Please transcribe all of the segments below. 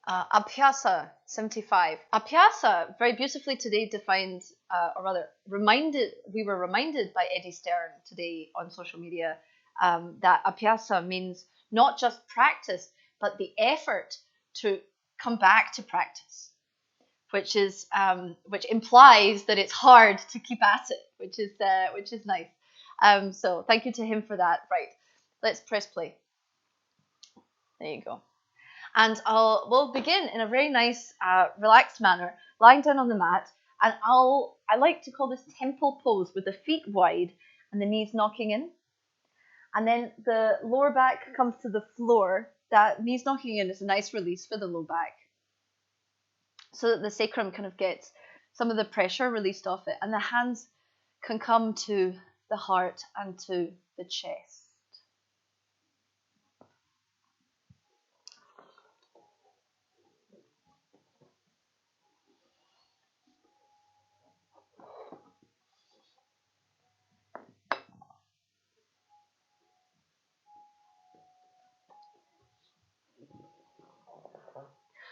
Abhyasa 75. Abhyasa, very beautifully today defined, or rather reminded, we were reminded by Eddie Stern today on social media, that abhyasa means not just practice, but the effort to come back to practice, which implies that it's hard to keep at it, which is nice. So thank you to him for that. Right, let's press play. There you go. And we'll begin in a very nice, relaxed manner, lying down on the mat. And I like to call this temple pose, with the feet wide and the knees knocking in. And then the lower back comes to the floor. That knees knocking in is a nice release for the low back, so that the sacrum kind of gets some of the pressure released off it. And the hands can come to the heart and to the chest.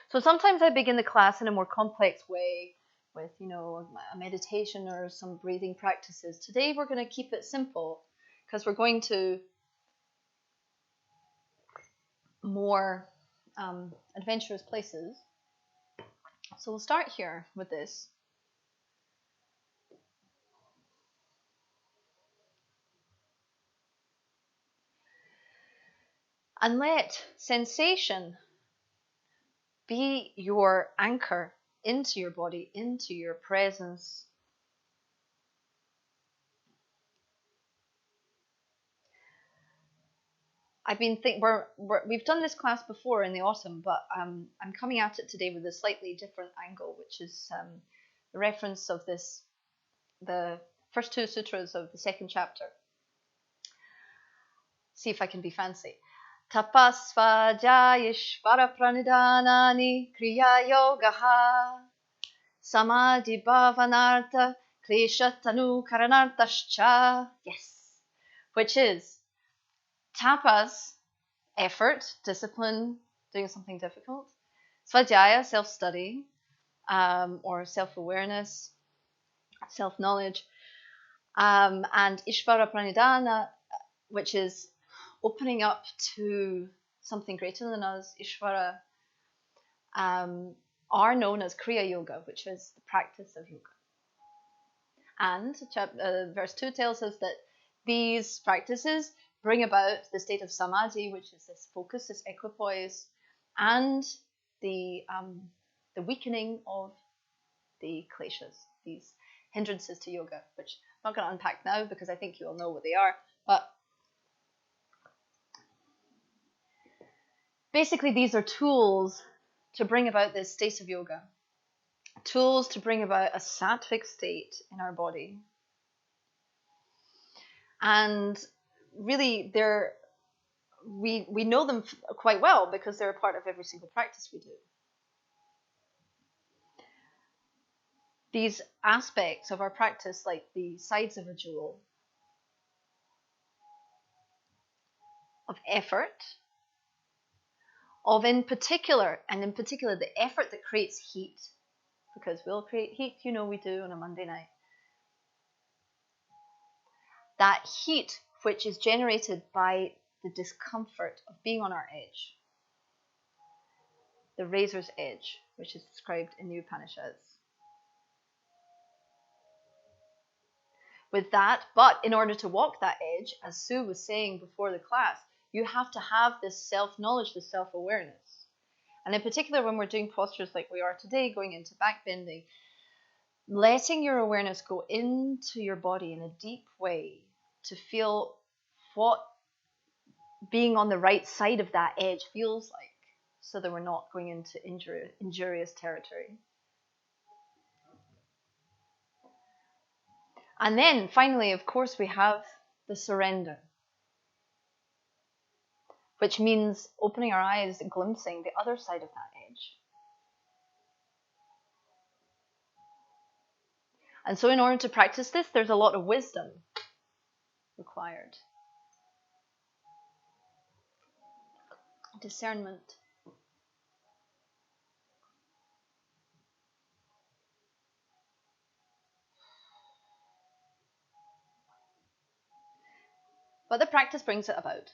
So sometimes I begin the class in a more complex way with, a meditation or some breathing practices. Today we're going to keep it simple because we're going to more adventurous places. So we'll start here with this. And let sensation be your anchor into your body, into your presence. We've done this class before in the autumn, but I'm coming at it today with a slightly different angle, which is the reference of the first two sutras of the second chapter. See if I can be fancy. Tapaḥ-svādhyāyeśvara-praṇidhānāni kriyā-yogaḥ samādhi-bhāvanārthaḥ kleśa-tanū-karaṇārthaś. Yes, which is tapas, effort, discipline, doing something difficult. Svādhyāya, self-study, or self-awareness, self-knowledge. And Īśvara-praṇidhāna, which is opening up to something greater than us, Ishwara, are known as kriya-yogaḥ, which is the practice of yoga. And verse 2 tells us that these practices bring about the state of samadhi, which is this focus, this equipoise, and the weakening of the kleshas, these hindrances to yoga, which I'm not going to unpack now because I think you all know what they are. But basically, these are tools to bring about this state of yoga, tools to bring about a sattvic state in our body. And really, we know them quite well because they're a part of every single practice we do. These aspects of our practice, like the sides of a jewel, of effort, of in particular the effort that creates heat, because we'll create heat, we do on a Monday night. That heat which is generated by the discomfort of being on our edge, the razor's edge, which is described in the Upanishads. With that, but in order to walk that edge, as Sue was saying before the class, you have to have this self-knowledge, this self-awareness. And in particular, when we're doing postures like we are today, going into back bending, letting your awareness go into your body in a deep way to feel what being on the right side of that edge feels like, so that we're not going into injurious territory. And then finally, of course, we have the surrender, which means opening our eyes and glimpsing the other side of that edge. And so in order to practice this, there's a lot of wisdom required. Discernment. But the practice brings it about.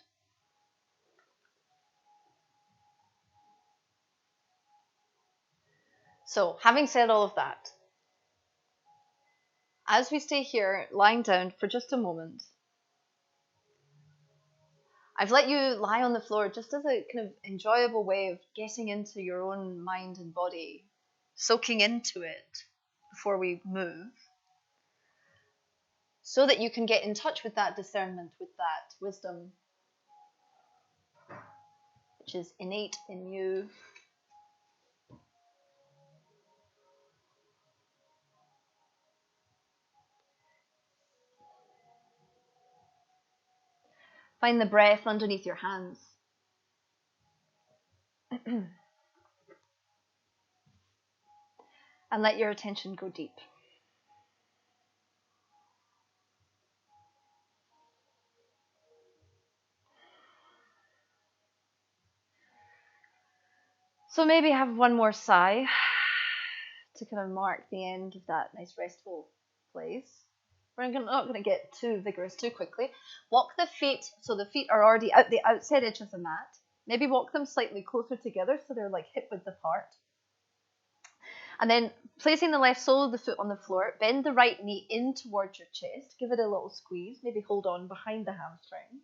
So, having said all of that, as we stay here lying down for just a moment, I've let you lie on the floor just as a kind of enjoyable way of getting into your own mind and body, soaking into it before we move, so that you can get in touch with that discernment, with that wisdom, which is innate in you. Find the breath underneath your hands. And let your attention go deep. So maybe have one more sigh to kind of mark the end of that nice restful place. We're not going to get too vigorous too quickly. Walk the feet, so the feet are already out the outside edge of the mat. Maybe walk them slightly closer together so they're like hip width apart. And then placing the left sole of the foot on the floor, bend the right knee in towards your chest. Give it a little squeeze. Maybe hold on behind the hamstring.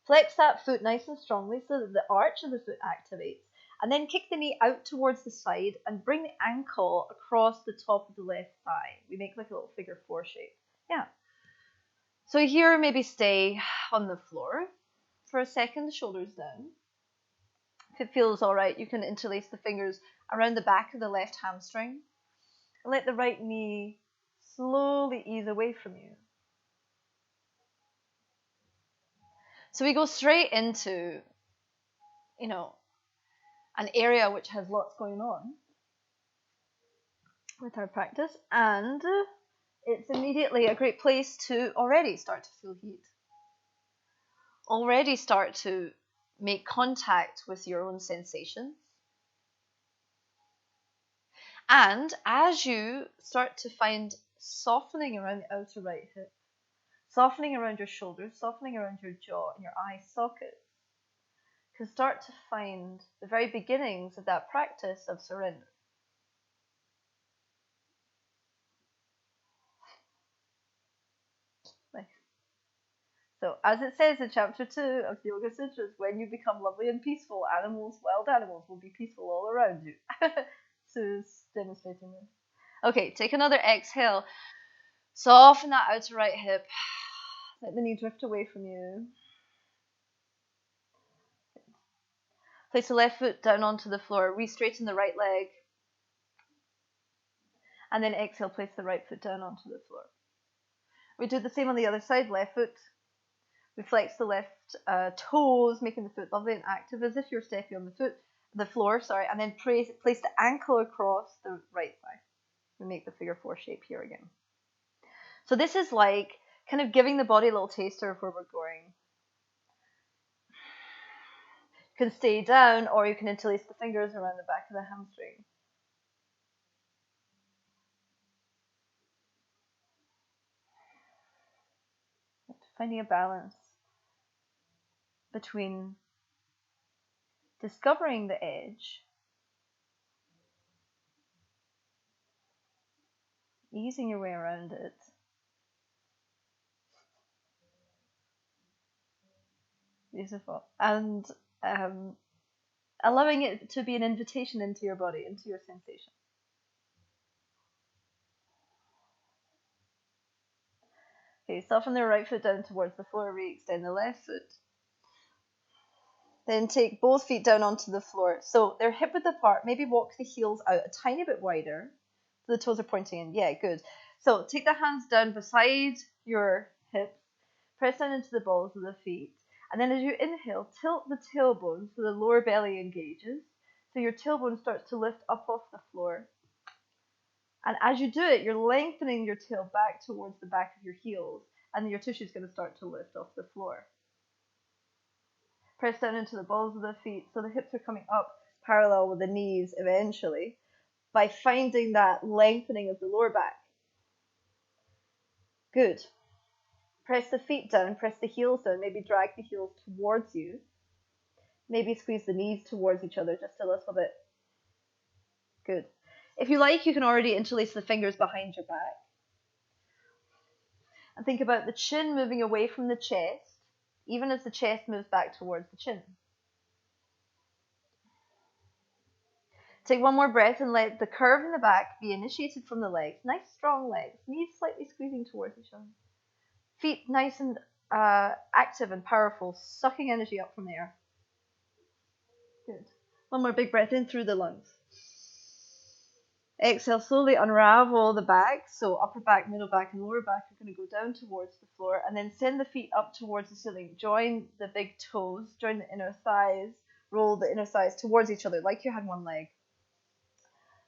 Flex that foot nice and strongly so that the arch of the foot activates. And then kick the knee out towards the side and bring the ankle across the top of the left thigh. We make like a little figure 4 shape. Yeah. So here, maybe stay on the floor for a second, the shoulders down. If it feels all right, you can interlace the fingers around the back of the left hamstring and let the right knee slowly ease away from you. So we go straight into, an area which has lots going on with our practice, and it's immediately a great place to already start to feel heat. Already start to make contact with your own sensations. And as you start to find softening around the outer right hip, softening around your shoulders, softening around your jaw and your eye sockets, you can start to find the very beginnings of that practice of surrender. So, as it says in chapter 2 of the Yoga Sutras, when you become lovely and peaceful, wild animals will be peaceful all around you. Sue's demonstrating this. Okay, take another exhale. Soften that outer right hip. Let the knee drift away from you. Place the left foot down onto the floor. Re-straighten the right leg. And then exhale, place the right foot down onto the floor. We do the same on the other side. Left foot. We flex the left toes, making the foot lovely and active, as if you're stepping on the floor, and then place the ankle across the right thigh. We make the figure 4 shape here again. So this is like kind of giving the body a little taster of where we're going. You can stay down, or you can interlace the fingers around the back of the hamstring. Finding a balance between discovering the edge, easing your way around it, beautiful, and allowing it to be an invitation into your body, into your sensation. Okay, soften the right foot down towards the floor, re-extend the left foot. Then take both feet down onto the floor. So they're hip width apart. Maybe walk the heels out a tiny bit wider. So the toes are pointing in. Yeah, good. So take the hands down beside your hips. Press down into the balls of the feet. And then as you inhale, tilt the tailbone so the lower belly engages. So your tailbone starts to lift up off the floor. And as you do it, you're lengthening your tail back towards the back of your heels. And your tushy is going to start to lift off the floor. Press down into the balls of the feet so the hips are coming up parallel with the knees eventually by finding that lengthening of the lower back. Good. Press the feet down, press the heels down, maybe drag the heels towards you. Maybe squeeze the knees towards each other just a little bit. Good. If you like, you can already interlace the fingers behind your back. And think about the chin moving away from the chest, even as the chest moves back towards the chin. Take one more breath and let the curve in the back be initiated from the legs. Nice strong legs, knees slightly squeezing towards each other. Feet nice and active and powerful, sucking energy up from the earth. Good. One more big breath in through the lungs. Exhale, slowly unravel the back. So upper back, middle back, and lower back are going to go down towards the floor. And then send the feet up towards the ceiling. Join the big toes, join the inner thighs, roll the inner thighs towards each other like you had one leg.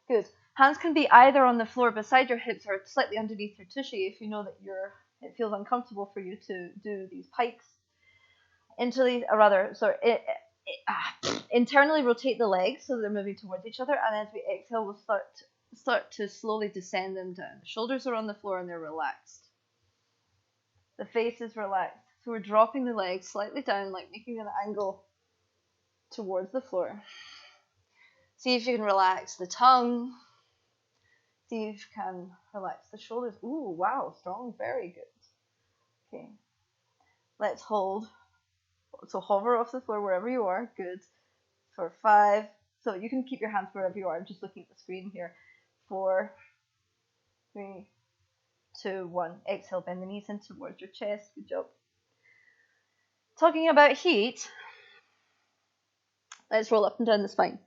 Good. Hands can be either on the floor beside your hips or slightly underneath your tushy if you know that it feels uncomfortable for you to do these pikes. Internally rotate the legs so they're moving towards each other, and as we exhale, we'll start to slowly descend them down. The shoulders are on the floor and they're relaxed. The face is relaxed. So we're dropping the legs slightly down, like making an angle towards the floor. See if you can relax the tongue. See if you can relax the shoulders. Ooh, wow, strong, very good. Okay, let's hold. So hover off the floor wherever you are. Good. For 5. So you can keep your hands wherever you are. I'm just looking at the screen here. 4, 3, 2, 1. Exhale, bend the knees in towards your chest. Good job. Talking about heat, let's roll up and down the spine.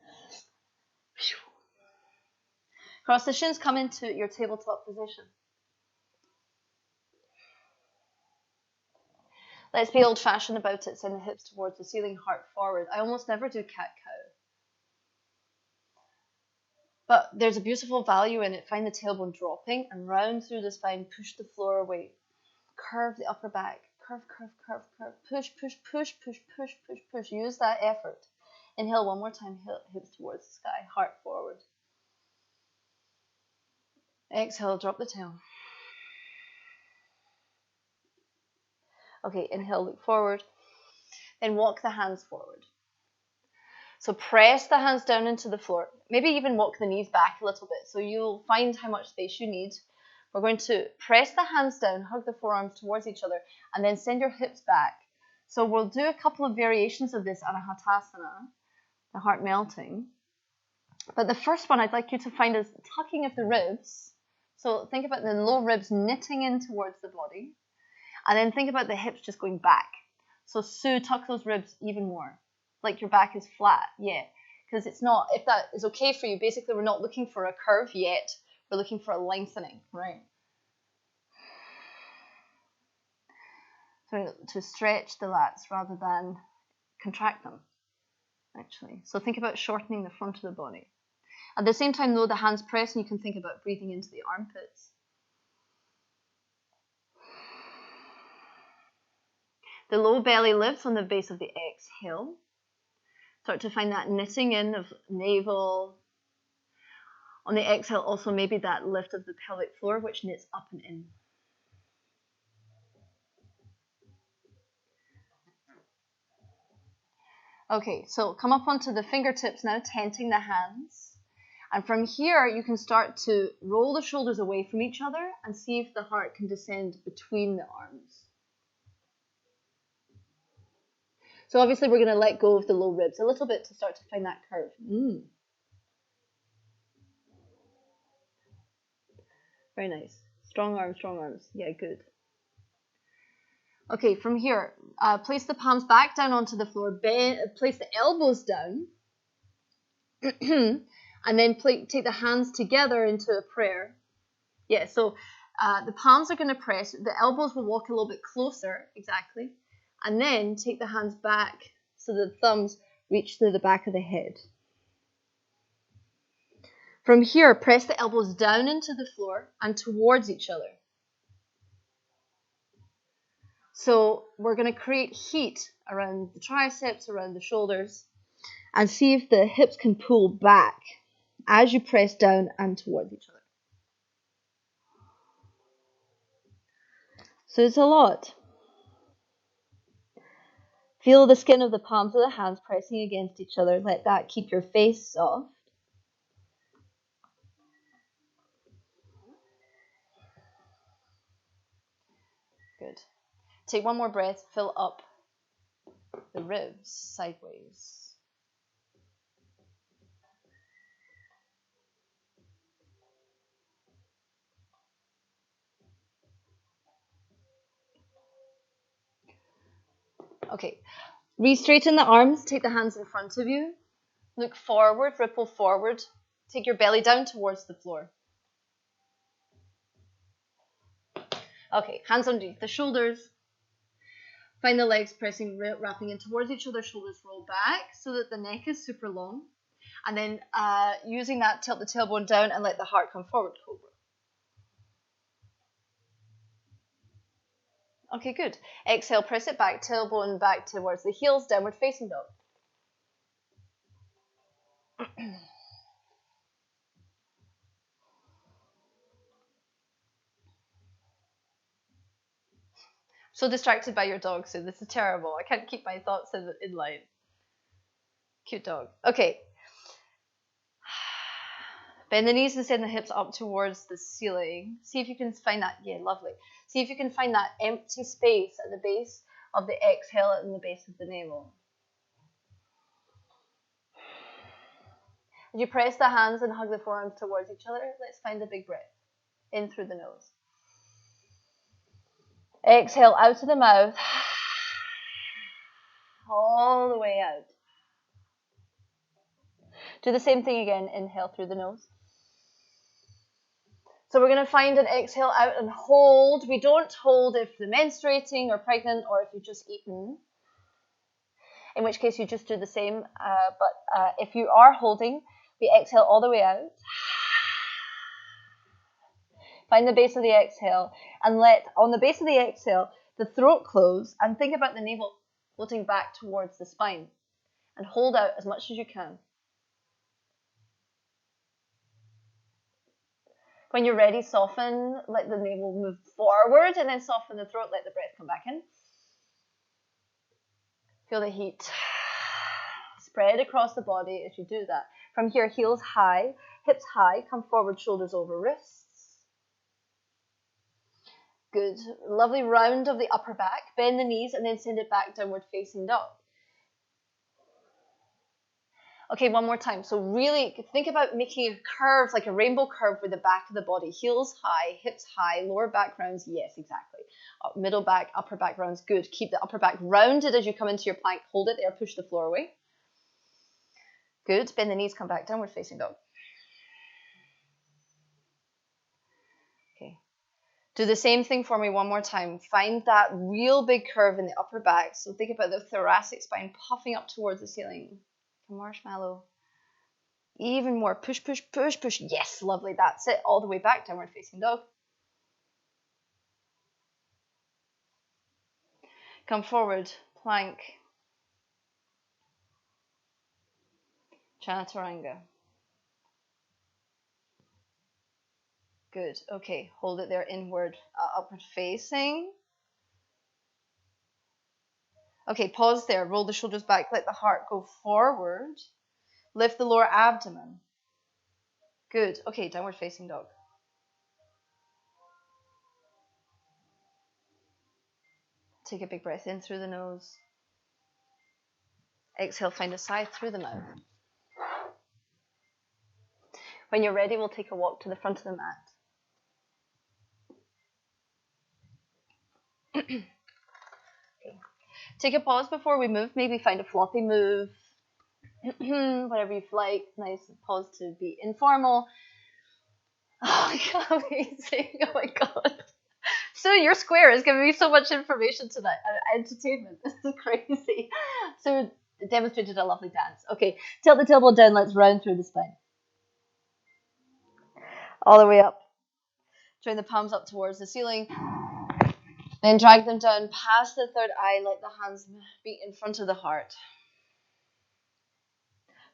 Cross the shins, come into your tabletop position. Let's be old-fashioned about it. Send the hips towards the ceiling, heart forward. I almost never do cat-cow. But there's a beautiful value in it. Find the tailbone dropping and round through the spine. Push the floor away. Curve the upper back. Curve, curve, curve, curve. Push, push, push, push, push, push, push. Use that effort. Inhale one more time. Hips towards the sky. Heart forward. Exhale, drop the tail. Okay, inhale, look forward. Then walk the hands forward. So press the hands down into the floor. Maybe even walk the knees back a little bit so you'll find how much space you need. We're going to press the hands down, hug the forearms towards each other, and then send your hips back. So we'll do a couple of variations of this Anahatasana, the heart melting. But the first one I'd like you to find is tucking of the ribs. So think about the low ribs knitting in towards the body. And then think about the hips just going back. So Sue, tuck those ribs even more. Like your back is flat, yeah. Because it's not, if that is okay for you, basically we're not looking for a curve yet. We're looking for a lengthening, right? So to stretch the lats rather than contract them, actually. So think about shortening the front of the body. At the same time, though, the hands press, and you can think about breathing into the armpits. The low belly lifts on the base of the exhale. Start to find that knitting in of navel. On the exhale, also maybe that lift of the pelvic floor, which knits up and in. Okay, so come up onto the fingertips now, tenting the hands. And from here, you can start to roll the shoulders away from each other and see if the heart can descend between the arms. So obviously we're going to let go of the low ribs a little bit to start to find that curve. Very nice. Strong arms, strong arms. Yeah, good. Okay, from here, place the palms back down onto the floor. Place the elbows down. And then take the hands together into a prayer. Yeah, so the palms are going to press. The elbows will walk a little bit closer, exactly. And then take the hands back so the thumbs reach to the back of the head. From here, press the elbows down into the floor and towards each other. So we're going to create heat around the triceps, around the shoulders, and see if the hips can pull back as you press down and towards each other. So it's a lot. Feel the skin of the palms of the hands pressing against each other. Let that keep your face soft. Good. Take one more breath. Fill up the ribs sideways. Okay. Re-straighten the arms. Take the hands in front of you. Look forward. Ripple forward. Take your belly down towards the floor. Okay. Hands underneath the shoulders. Find the legs pressing, wrapping in towards each other. Shoulders roll back so that the neck is super long. And then using that, tilt the tailbone down and let the heart come forward. Cobra. Okay, good. Exhale, press it back, tailbone back towards the heels, downward facing dog. So distracted by your dog, so this is terrible. I can't keep my thoughts in line. Cute dog. Okay. Bend the knees and send the hips up towards the ceiling. See if you can find that. Yeah, lovely. See if you can find that empty space at the base of the exhale and the base of the navel. As you press the hands and hug the forearms towards each other, let's find a big breath. In through the nose. Exhale out of the mouth. All the way out. Do the same thing again. Inhale through the nose. So we're going to find an exhale out and hold. We don't hold if you're menstruating or pregnant or if you've just eaten. In which case you just do the same. But if you are holding, we exhale all the way out. Find the base of the exhale and let, on the base of the exhale, the throat close and think about the navel floating back towards the spine. And hold out as much as you can. When you're ready, soften, let the navel move forward and then soften the throat, let the breath come back in. Feel the heat spread across the body as you do that. From here, heels high, hips high, come forward, shoulders over wrists. Good. Lovely round of the upper back. Bend the knees and then send it back, downward facing dog. Okay, one more time. So really think about making a curve, like a rainbow curve with the back of the body. Heels high, hips high, lower back rounds. Yes, exactly. Middle back, upper back rounds. Good. Keep the upper back rounded as you come into your plank. Hold it there. Push the floor away. Good. Bend the knees. Come back. Downward facing dog. Okay. Do the same thing for me one more time. Find that real big curve in the upper back. So think about the thoracic spine puffing up towards the ceiling. Marshmallow. Even more. Push, push, push, push. Yes, lovely. That's it. All the way back. Downward facing dog. Come forward. Plank. Chaturanga. Good. Okay. Hold it there. Inward. Upward facing. Okay, pause there. Roll the shoulders back. Let the heart go forward. Lift the lower abdomen. Good. Okay, downward facing dog. Take a big breath in through the nose. Exhale, find a sigh through the mouth. When you're ready, we'll take a walk to the front of the mat. Okay. Take a pause before we move. Maybe find a floppy move. Whatever you like. Nice pause to be informal. Oh, amazing. Oh my God. So your square is giving me so much information tonight. Entertainment. This is crazy. So demonstrated a lovely dance. Okay. Tilt the tailbone down. Let's round through the spine. All the way up. Turn the palms up towards the ceiling. Then drag them down past the third eye. Let the hands be in front of the heart.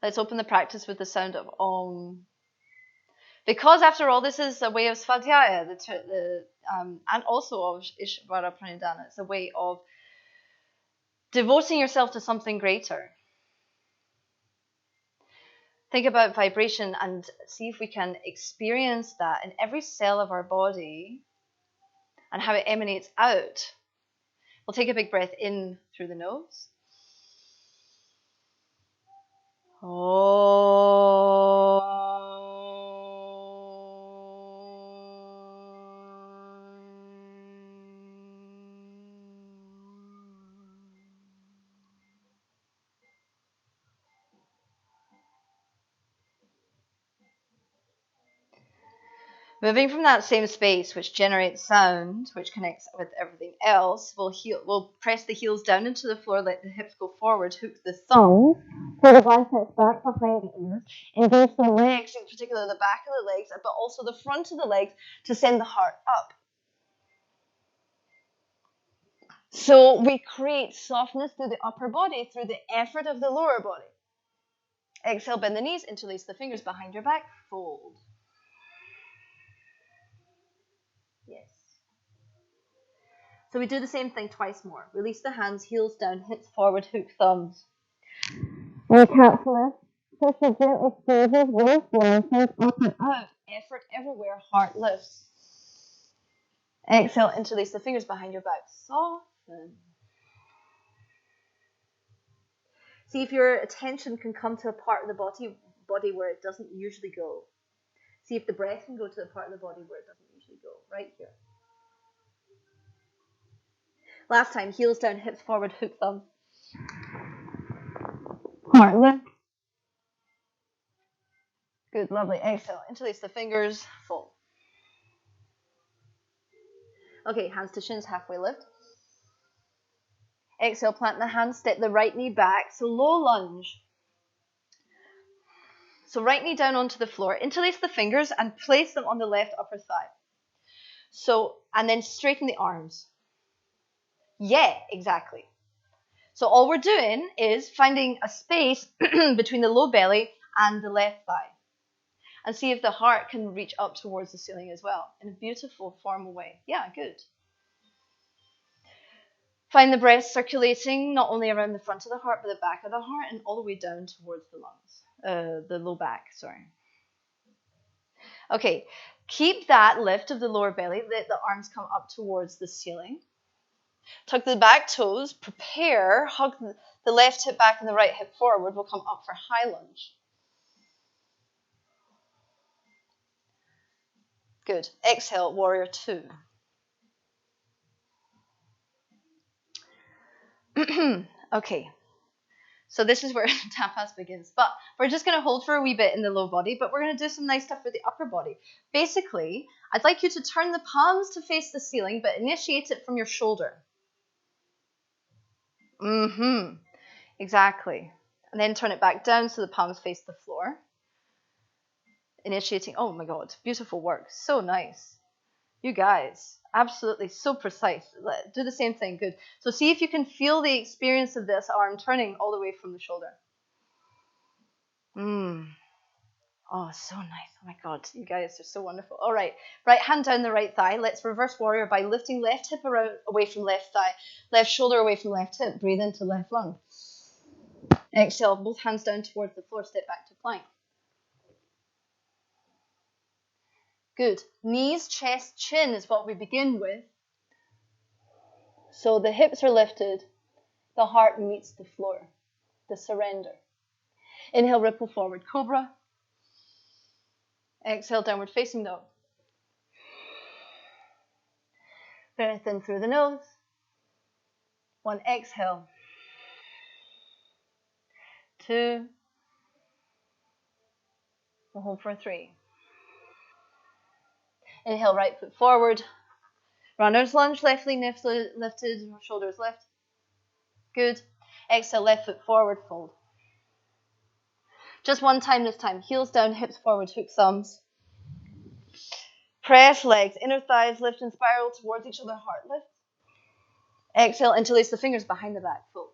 Let's open the practice with the sound of Om. Because after all, this is a way of Svādhyāya, and also of Īśvara-praṇidhāna. It's a way of Devoting yourself to something greater. Think about vibration and see if we can experience that in every cell of our body and how it emanates out. We'll take a big breath in through the nose. Moving from that same space, which generates sound, which connects with everything else, we'll press the heels down into the floor, let the hips go forward, hook the thumbs, pull the biceps back behind the ears, engage the legs, in particular the back of the legs, but also the front of the legs to send the heart up. So we create softness through the upper body, through the effort of the lower body. Exhale, bend the knees, interlace the fingers behind your back, fold. Yes. So we do the same thing twice more. Release the hands, heels down, hips forward, hook thumbs. Recap lift. Push the gently squeezes, waist lengthens, up and out. Effort everywhere, heart lifts. Exhale, interlace the fingers behind your back. Soften. See if your attention can come to a part of the body where it doesn't usually go. See if the breath can go to the part of the body where it doesn't usually go. Right here. Last time, heels down, hips forward, hook thumb. Heart lift. Good, lovely. Exhale, interlace the fingers, fold. Okay, hands to shins, halfway lift. Exhale, plant the hands, step the right knee back, so low lunge. So right knee down onto the floor, interlace the fingers and place them on the left upper thigh. So, and then straighten the arms. Yeah, exactly. So all we're doing is finding a space between the low belly and the left thigh. And see if the heart can reach up towards the ceiling as well in a beautiful, formal way. Yeah, good. Find the breath circulating not only around the front of the heart, but the back of the heart and all the way down towards the lungs, the low back, sorry. Okay, keep that lift of the lower belly, let the arms come up towards the ceiling. Tuck the back toes, prepare, hug the left hip back and the right hip forward. We'll come up for high lunge. Good. Exhale, warrior two. Okay. So this is where tapas begins. But we're just going to hold for a wee bit in the low body, but we're going to do some nice stuff for the upper body. Basically, I'd like you to turn the palms to face the ceiling, but initiate it from your shoulder. Exactly. And then turn it back down so the palms face the floor. Initiating, oh my God, beautiful work. So nice. You guys, absolutely so precise. Do the same thing, good. So see if you can feel the experience of this arm turning all the way from the shoulder. Oh, so nice. Oh my God, you guys are so wonderful. All right, right hand down the right thigh. Let's reverse warrior by lifting left hip away from left thigh, left shoulder away from left hip. Breathe into left lung. Exhale, both hands down towards the floor. Step back to plank. Good. Knees, chest, chin is what we begin with. So the hips are lifted. The heart meets the floor. The surrender. Inhale, ripple forward, cobra. Exhale, downward facing dog. Breath in through the nose. One, exhale. Two. We'll hold for three. Inhale, right foot forward. Runner's lunge, left knee lifted, shoulders lift. Good. Exhale, left foot forward, fold. Just one time this time. Heels down, hips forward, hook thumbs. Press legs, inner thighs lift and spiral towards each other, heart lift. Exhale, interlace the fingers behind the back, fold.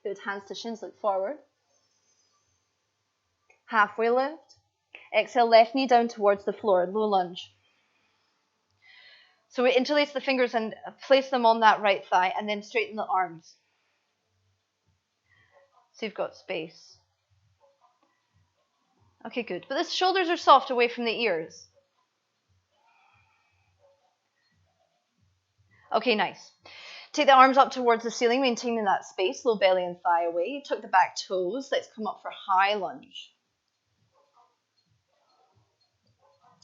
Good, hands to shins, look forward. Halfway lift. Exhale, left knee down towards the floor, low lunge. So we interlace the fingers and place them on that right thigh, and then straighten the arms. So you've got space. Okay, good. But the shoulders are soft away from the ears. Okay, nice. Take the arms up towards the ceiling, maintaining that space, low belly and thigh away. Tuck the back toes. Let's come up for high lunge.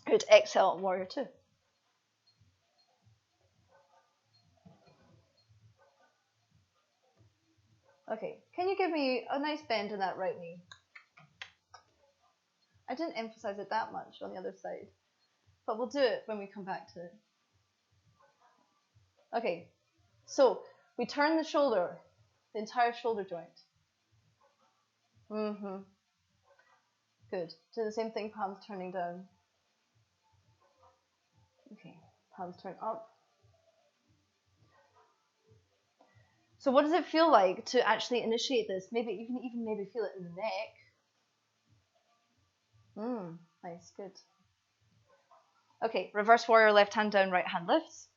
Good. Exhale, warrior two. Okay, can you give me a nice bend in that right knee? I didn't emphasize it that much on the other side, but we'll do it when we come back to it. Okay, so we turn the shoulder, the entire shoulder joint. Good. Do the same thing, palms turning down. Okay, palms turn up. So what does it feel like to actually initiate this? Maybe you can even maybe feel it in the neck. Nice, good. Okay, reverse warrior, left hand down, right hand lifts.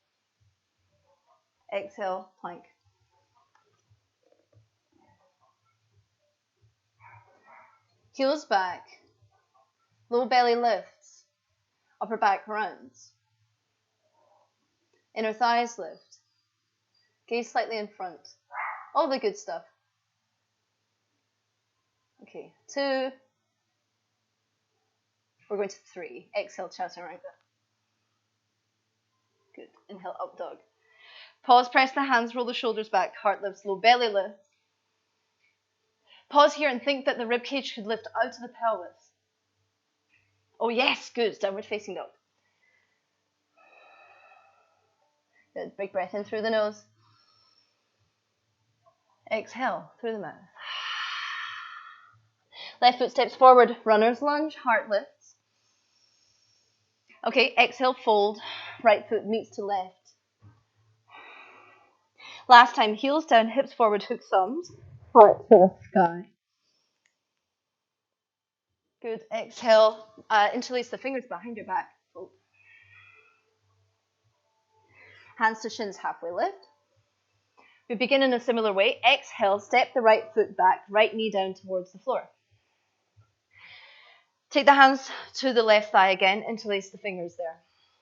Exhale, plank. Heels back. Low belly lifts. Upper back rounds. Inner thighs lift. Gaze slightly in front. All the good stuff. Okay, 2. We're going to 3. Exhale, chaturanga. Good. Inhale, up dog. Pause, press the hands, roll the shoulders back, heart lifts, low belly lift. Pause here and think that the rib cage should lift out of the pelvis. Oh yes, good. Downward facing dog. Good. Big breath in through the nose. Exhale through the mouth. Left foot steps forward, runner's lunge, heart lifts. Okay, exhale, fold. Right foot meets to left. Last time, heels down, hips forward, hook thumbs. Heart to the sky. Good. Exhale. Interlace the fingers behind your back. Fold. Hands to shins, halfway lift. We begin in a similar way. Exhale, step the right foot back, right knee down towards the floor. Take the hands to the left thigh again, interlace the fingers there.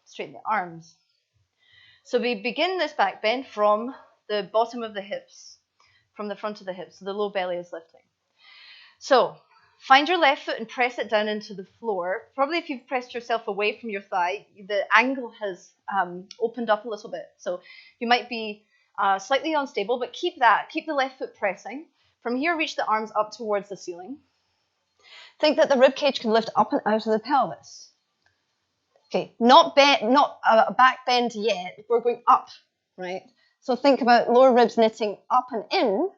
Straighten the arms. So we begin this back bend from the bottom of the hips, from the front of the hips, so the low belly is lifting. So find your left foot and press it down into the floor. Probably if you've pressed yourself away from your thigh, the angle has opened up a little bit. So you might be slightly unstable, but keep the left foot pressing. From here, reach the arms up towards the ceiling. Think that the rib cage can lift up and out of the pelvis. Okay, not a back bend yet. We're going up, right? So think about lower ribs knitting up and in.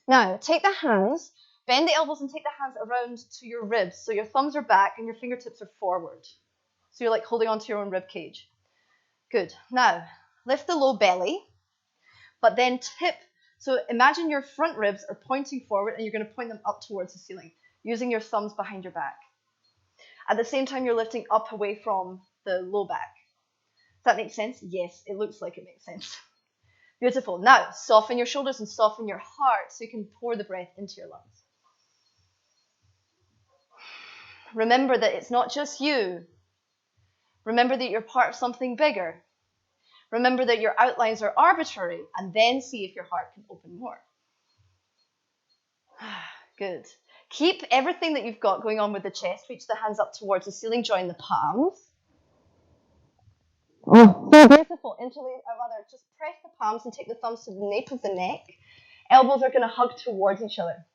Now, take the hands, bend the elbows and take the hands around to your ribs. So your thumbs are back and your fingertips are forward. So you're like holding onto your own rib cage. Good. Now, lift the low belly, but then tip. So imagine your front ribs are pointing forward and you're going to point them up towards the ceiling, using your thumbs behind your back. At the same time, you're lifting up away from the low back. Does that make sense? Yes, it looks like it makes sense. Beautiful. Now, soften your shoulders and soften your heart so you can pour the breath into your lungs. Remember that it's not just you. Remember that you're part of something bigger. Remember that your outlines are arbitrary, and then see if your heart can open more. Good. Keep everything that you've got going on with the chest. Reach the hands up towards the ceiling. Join the palms. Oh, so beautiful. Just press the palms and take the thumbs to the nape of the neck. Elbows are going to hug towards each other.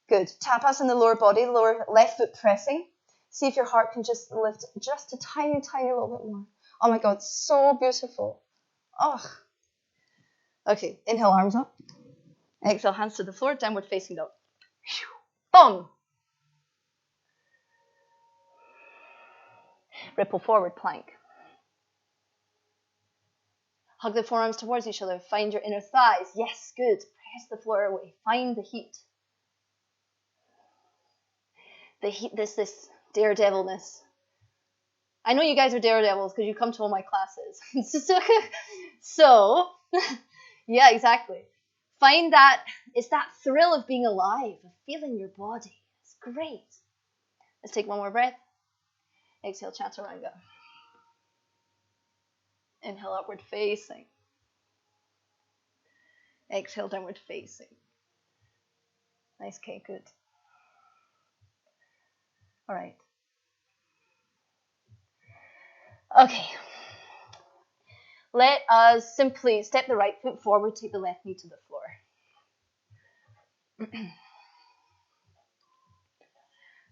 Good. Tapas in the lower body, lower left foot pressing. See if your heart can just lift just a tiny, tiny little bit more. Oh my God, so beautiful. Oh. Okay, inhale, arms up. Exhale, hands to the floor, downward facing dog. Boom. Ripple forward plank. Hug the forearms towards each other. Find your inner thighs. Yes, good. Press the floor away. Find the heat. The heat, this daredevilness. I know you guys are daredevils because you come to all my classes. So, yeah, exactly. Find that, it's that thrill of being alive, of feeling your body. It's great. Let's take one more breath. Exhale, chaturanga. Inhale, upward facing. Exhale, downward facing. Nice, okay, good. All right. Okay. Let us simply step the right foot forward, take the left knee to the floor.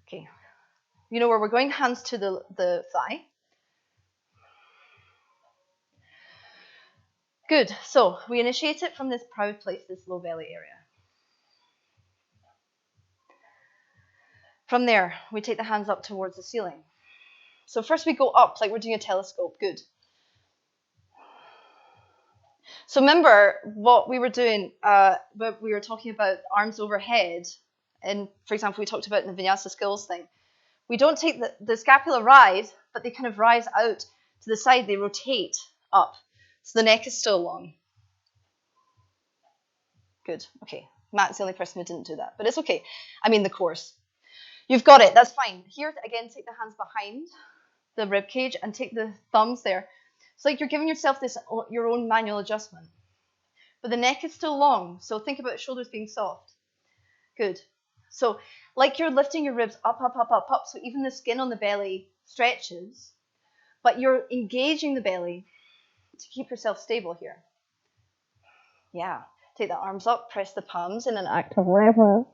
Okay. You know where we're going, hands to the thigh. Good. So we initiate it from this proud place, this low belly area. From there, we take the hands up towards the ceiling. So first we go up, like we're doing a telescope. Good. So remember what we were doing, we were talking about arms overhead, and for example, we talked about in the vinyasa skills thing. We don't take the scapula rise, but they kind of rise out to the side, they rotate up. So the neck is still long. Good, okay. Matt's the only person who didn't do that, but it's okay. I mean the course. You've got it, that's fine. Here, again, take the hands behind the rib cage and take the thumbs there. It's like you're giving yourself your own manual adjustment. But the neck is still long, so think about shoulders being soft. Good. So like you're lifting your ribs up, up, up, up, up, so even the skin on the belly stretches, but you're engaging the belly to keep yourself stable here. Yeah. Take the arms up, press the palms in an act of reverence.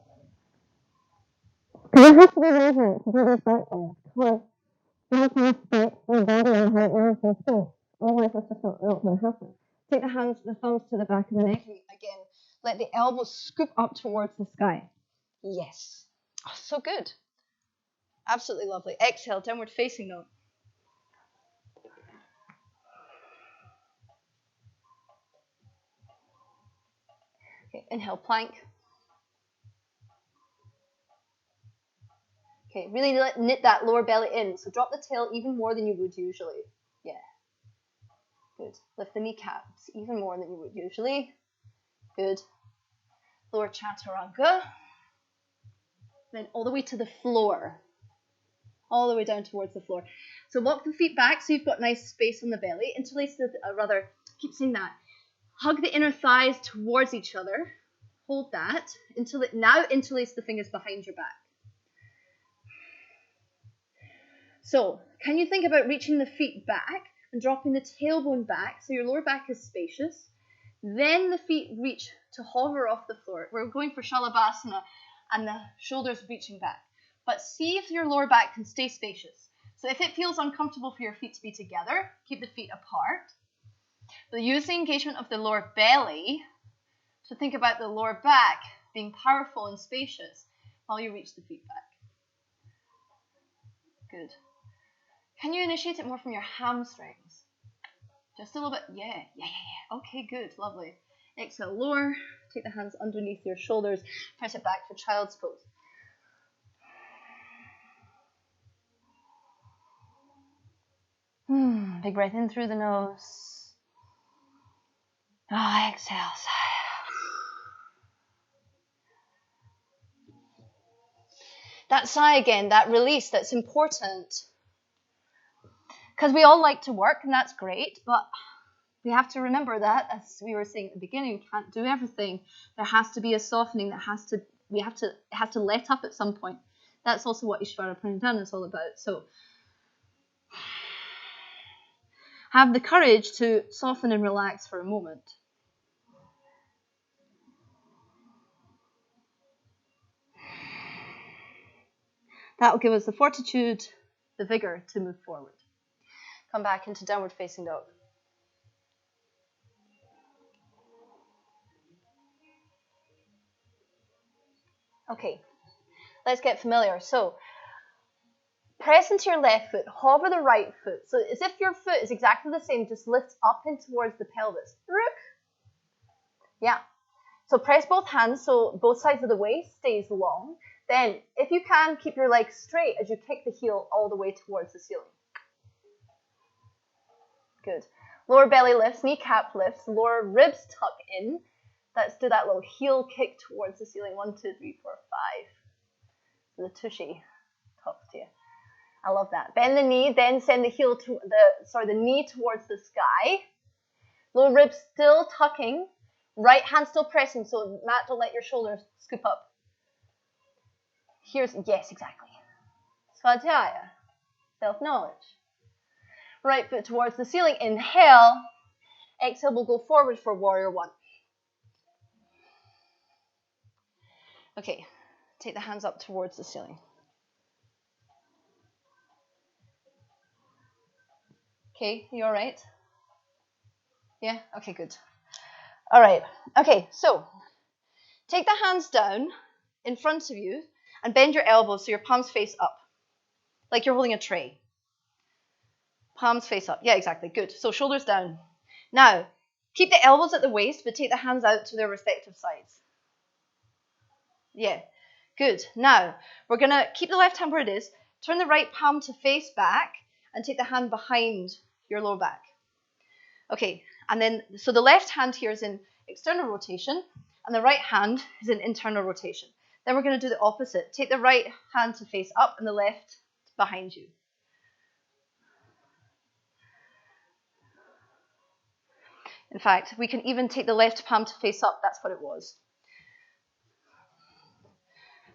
Because it has to be reverent to do this backwards. You can respect your body and how it moves and stuff. Otherwise, it's just not going to happen. Take the thumbs to the back of the neck. Again, let the elbows scoop up towards the sky. Yes. Oh, so good. Absolutely lovely. Exhale, downward facing dog. Okay, inhale, plank. Okay, really knit that lower belly in. So drop the tail even more than you would usually. Yeah. Good. Lift the kneecaps even more than you would usually. Good. Lower chaturanga. Then all the way to the floor. All the way down towards the floor. So walk the feet back so you've got nice space on the belly. Interlace keep saying that. Hug the inner thighs towards each other. Hold that. Now interlace the fingers behind your back. So, can you think about reaching the feet back and dropping the tailbone back so your lower back is spacious? Then the feet reach to hover off the floor. We're going for Shalabhasana and the shoulders reaching back. But see if your lower back can stay spacious. So if it feels uncomfortable for your feet to be together, keep the feet apart. But use the engagement of the lower belly to think about the lower back being powerful and spacious while you reach the feet back. Good. Can you initiate it more from your hamstrings? Just a little bit. Yeah. Okay, good. Lovely. Exhale, lower. Take the hands underneath your shoulders. Press it back for child's pose. Big breath in through the nose. Exhale. That sigh again, that release, that's important. Because we all like to work, and that's great, but we have to remember that, as we were saying at the beginning, we can't do everything. There has to be a softening it has to let up at some point. That's also what Īśvara-praṇidhāna is all about. So have the courage to soften and relax for a moment. That will give us the fortitude, the vigor to move forward. Come back into downward facing dog. Okay, let's get familiar. So, press into your left foot, hover the right foot. So as if your foot is exactly the same, just lift up and towards the pelvis. Yeah. So press both hands so both sides of the waist stays long. Then, if you can, keep your legs straight as you kick the heel all the way towards the ceiling. Good. Lower belly lifts, kneecap lifts, lower ribs tuck in. Let's do that little heel kick towards the ceiling. 1, 2, 3, 4, 5. The tushy talks to you. I love that. Bend the knee, then send the heel to the knee towards the sky. Lower ribs still tucking. Right hand still pressing, so mat, don't let your shoulders scoop up. Yes, exactly. Svādhyāya, self-knowledge. Right foot towards the ceiling. Inhale. Exhale, we'll go forward for warrior 1. Okay, take the hands up towards the ceiling. Okay, you all right? Yeah? Okay, good. All right. Okay, so take the hands down in front of you and bend your elbows so your palms face up, like you're holding a tray. Palms face up. Yeah, exactly. Good. So shoulders down. Now, keep the elbows at the waist, but take the hands out to their respective sides. Yeah, good. Now, we're going to keep the left hand where it is, turn the right palm to face back, and take the hand behind your lower back. Okay, and then, so the left hand here is in external rotation, and the right hand is in internal rotation. Then we're going to do the opposite. Take the right hand to face up, and the left behind you. In fact, we can even take the left palm to face up. That's what it was.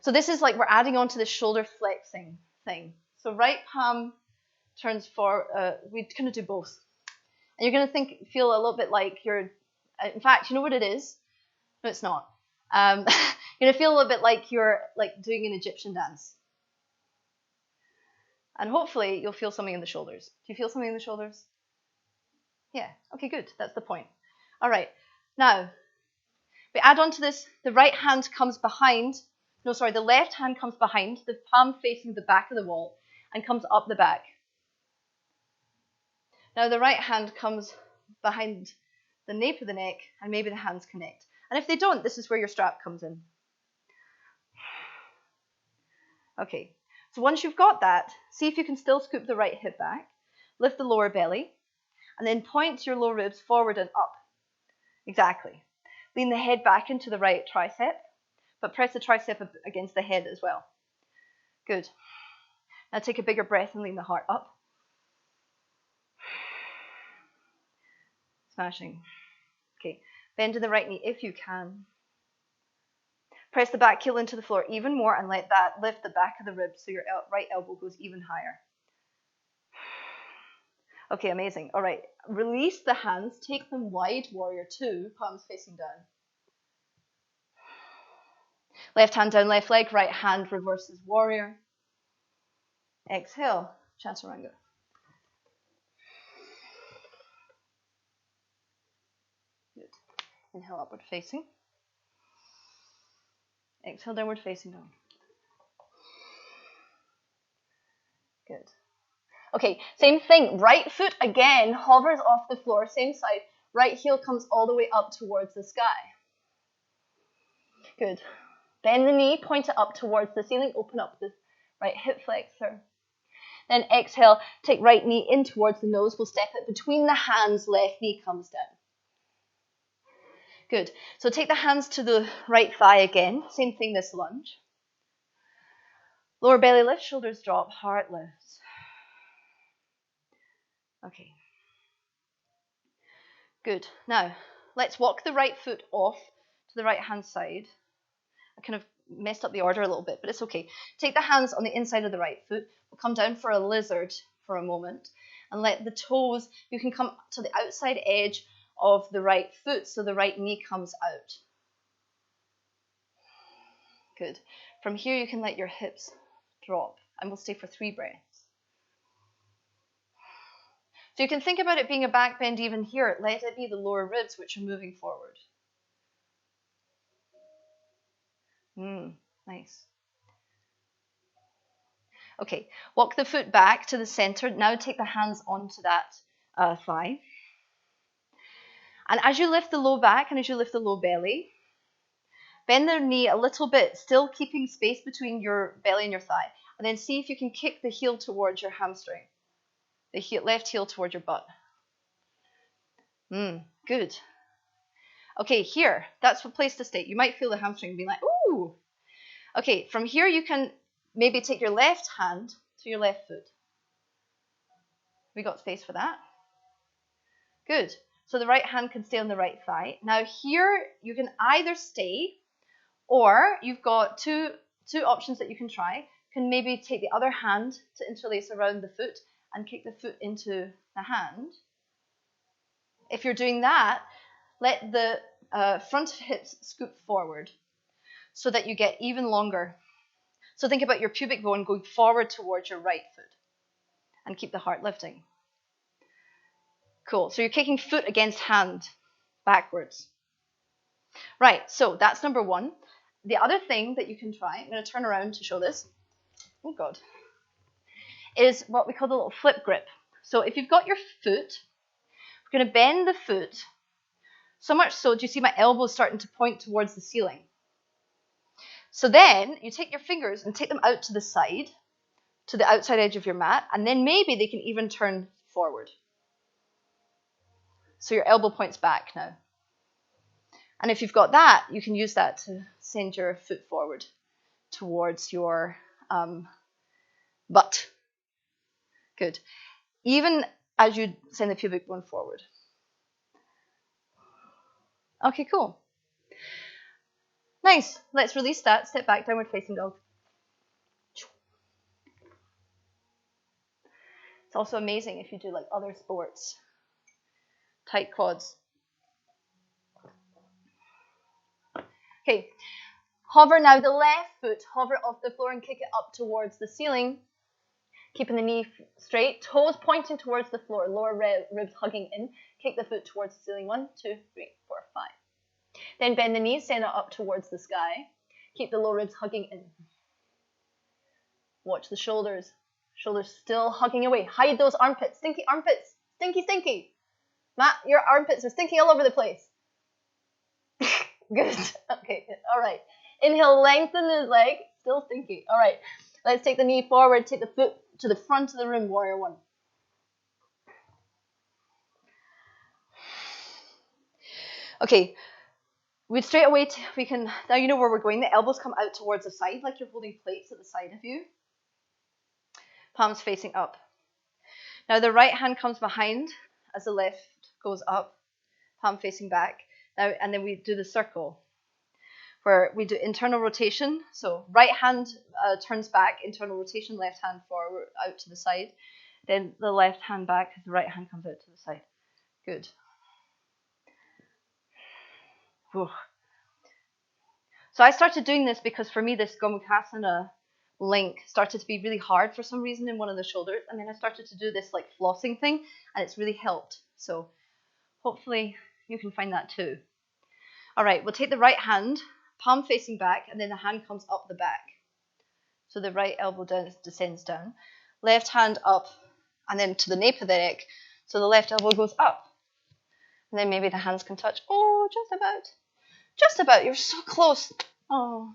So this is like we're adding on to the shoulder flexing thing. So right palm turns forward. We're going to do both. And you're going to feel a little bit like you're, in fact, you know what it is? No, it's not. You're going to feel a little bit like you're like doing an Egyptian dance. And hopefully you'll feel something in the shoulders. Do you feel something in the shoulders? Yeah, okay, good. That's the point. All right, now we add on to this. The right hand comes behind. No, sorry, the left hand comes behind, the palm facing the back of the wall, and comes up the back. Now the right hand comes behind the nape of the neck, and maybe the hands connect. And if they don't, this is where your strap comes in. Okay, so once you've got that, see if you can still scoop the right hip back, lift the lower belly, and then point your lower ribs forward and up. Exactly. Lean the head back into the right tricep, but press the tricep against the head as well. Good. Now take a bigger breath and lean the heart up. Smashing. Okay, bend to the right knee if you can. Press the back heel into the floor even more and let that lift the back of the ribs so your right elbow goes even higher. Okay, amazing. All right, release the hands, take them wide, warrior 2, palms facing down. Left hand down, left leg, right hand reverses warrior. Exhale, chaturanga. Good. Inhale, upward facing. Exhale, downward facing down. Good. Okay, same thing. Right foot again hovers off the floor, same side. Right heel comes all the way up towards the sky. Good. Bend the knee, point it up towards the ceiling, open up the right hip flexor. Then exhale, take right knee in towards the nose. We'll step it between the hands, left knee comes down. Good. So take the hands to the right thigh again. Same thing, this lunge. Lower belly lifts, shoulders drop, heart lifts. Okay. Good. Now, let's walk the right foot off to the right hand side. I kind of messed up the order a little bit, but it's okay. Take the hands on the inside of the right foot. We'll come down for a lizard for a moment and let the toes, you can come to the outside edge of the right foot so the right knee comes out. Good. From here, you can let your hips drop and we'll stay for 3 breaths. So you can think about it being a back bend even here. Let it be the lower ribs which are moving forward. Nice. Okay, walk the foot back to the center. Now take the hands onto that thigh. And as you lift the low back and as you lift the low belly, bend the knee a little bit, still keeping space between your belly and your thigh. And then see if you can kick the heel towards your hamstring. The left heel towards your butt. Good. Okay, here, that's a place to stay. You might feel the hamstring being like, ooh. Okay, from here you can maybe take your left hand to your left foot. We got space for that? Good. So the right hand can stay on the right thigh. Now here you can either stay, or you've got two options that you can try. You can maybe take the other hand to interlace around the foot and kick the foot into the hand. If you're doing that, let the front hips scoop forward so that you get even longer. So think about your pubic bone going forward towards your right foot and keep the heart lifting. Cool. So you're kicking foot against hand backwards. Right, so that's number one. The other thing that you can try, I'm going to turn around to show this. Oh, God. Is what we call the little flip grip. So if you've got your foot, we're going to bend the foot so much so, do you see my elbows starting to point towards the ceiling? So then you take your fingers and take them out to the side, to the outside edge of your mat, and then maybe they can even turn forward. So your elbow points back now. And if you've got that, you can use that to send your foot forward towards your butt. Good. Even as you send the pubic bone forward. Okay, cool. Nice. Let's release that. Step back, downward facing dog. It's also amazing if you do like other sports. Tight quads. Okay. Hover now the left foot. Hover off the floor and kick it up towards the ceiling. Keeping the knee straight. Toes pointing towards the floor. Lower ribs hugging in. Kick the foot towards the ceiling. 1, 2, 3, 4, 5. Then bend the knees, send it up towards the sky. Keep the lower ribs hugging in. Watch the shoulders. Shoulders still hugging away. Hide those armpits. Stinky armpits. Stinky, stinky. Matt, your armpits are stinky all over the place. Good. Okay, all right. Inhale, lengthen the leg. Still stinky. All right. Let's take the knee forward. Take the foot to the front of the room. Warrior 1. Okay. We straight away, we can, now you know where we're going. The elbows come out towards the side, like you're holding plates at the side of you. Palms facing up. Now the right hand comes behind as the left goes up, palm facing back. Now, and then we do the circle, where we do internal rotation. So right hand turns back, internal rotation, left hand forward, out to the side. Then the left hand back, the right hand comes out to the side. Good. Whew. So I started doing this because for me this Gomukhasana link started to be really hard for some reason in one of the shoulders, and then I started to do this like flossing thing, and it's really helped. So hopefully you can find that too. All right, we'll take the right hand, palm facing back, and then the hand comes up the back. So the right elbow descends down, left hand up, and then to the nape of the neck. So the left elbow goes up, and then maybe the hands can touch. Oh, just about. Just about. You're so close. Oh.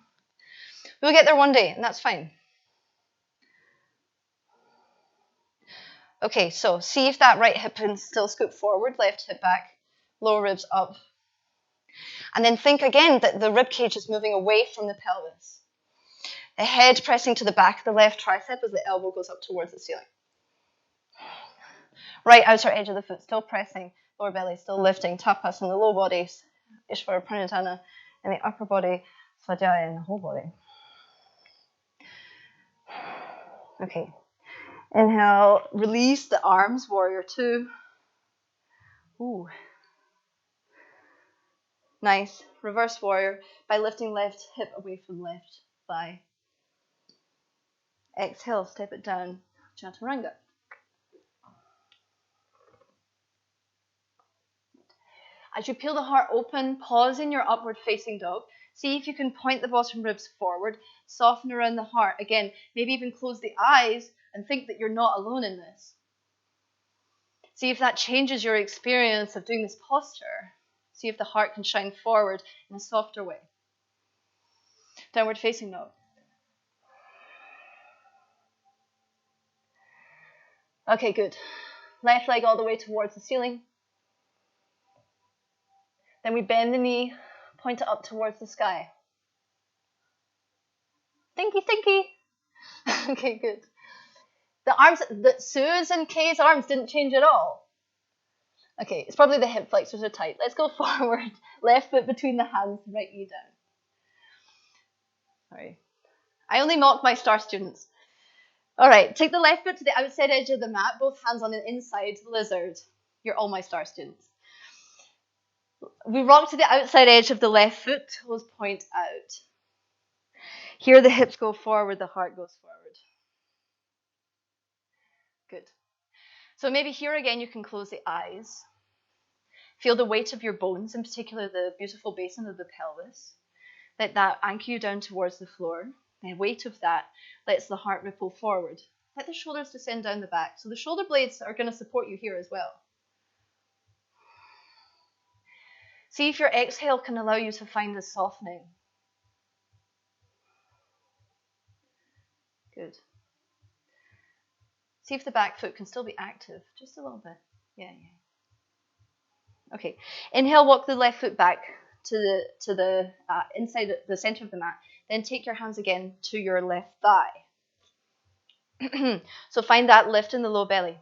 We'll get there one day, and that's fine. Okay, so see if that right hip can still scoop forward, left hip back, lower ribs up. And then think again that the rib cage is moving away from the pelvis. The head pressing to the back of the left tricep as the elbow goes up towards the ceiling. Right outer edge of the foot still pressing, lower belly still lifting, tapas in the low body, Īśvara-praṇidhāna in the upper body, svadhyaya in the whole body. Okay. Inhale, release the arms, warrior 2. Ooh. Nice. Reverse warrior by lifting left hip away from left thigh. Exhale, step it down. Chaturanga. As you peel the heart open, pause in your upward facing dog. See if you can point the bottom ribs forward, soften around the heart. Again, maybe even close the eyes and think that you're not alone in this. See if that changes your experience of doing this posture. See if the heart can shine forward in a softer way. Downward facing dog. Okay, good. Left leg all the way towards the ceiling. Then we bend the knee, point it up towards the sky. Thinky, thinky. Okay, good. The arms, Sue's and Kay's arms didn't change at all. Okay, it's probably the hip flexors are tight. Let's go forward. Left foot between the hands, right knee down. Sorry. I only mock my star students. All right, take the left foot to the outside edge of the mat, both hands on the inside, lizard. You're all my star students. We rock to the outside edge of the left foot, toes point out. Here the hips go forward, the heart goes forward. Good. So maybe here again you can close the eyes. Feel the weight of your bones, in particular the beautiful basin of the pelvis. Let that anchor you down towards the floor. The weight of that lets the heart ripple forward. Let the shoulders descend down the back. So the shoulder blades are going to support you here as well. See if your exhale can allow you to find the softening. Good. See if the back foot can still be active, just a little bit. Yeah. Okay. Inhale, walk the left foot back to the inside the center of the mat. Then take your hands again to your left thigh. So find that lift in the low belly.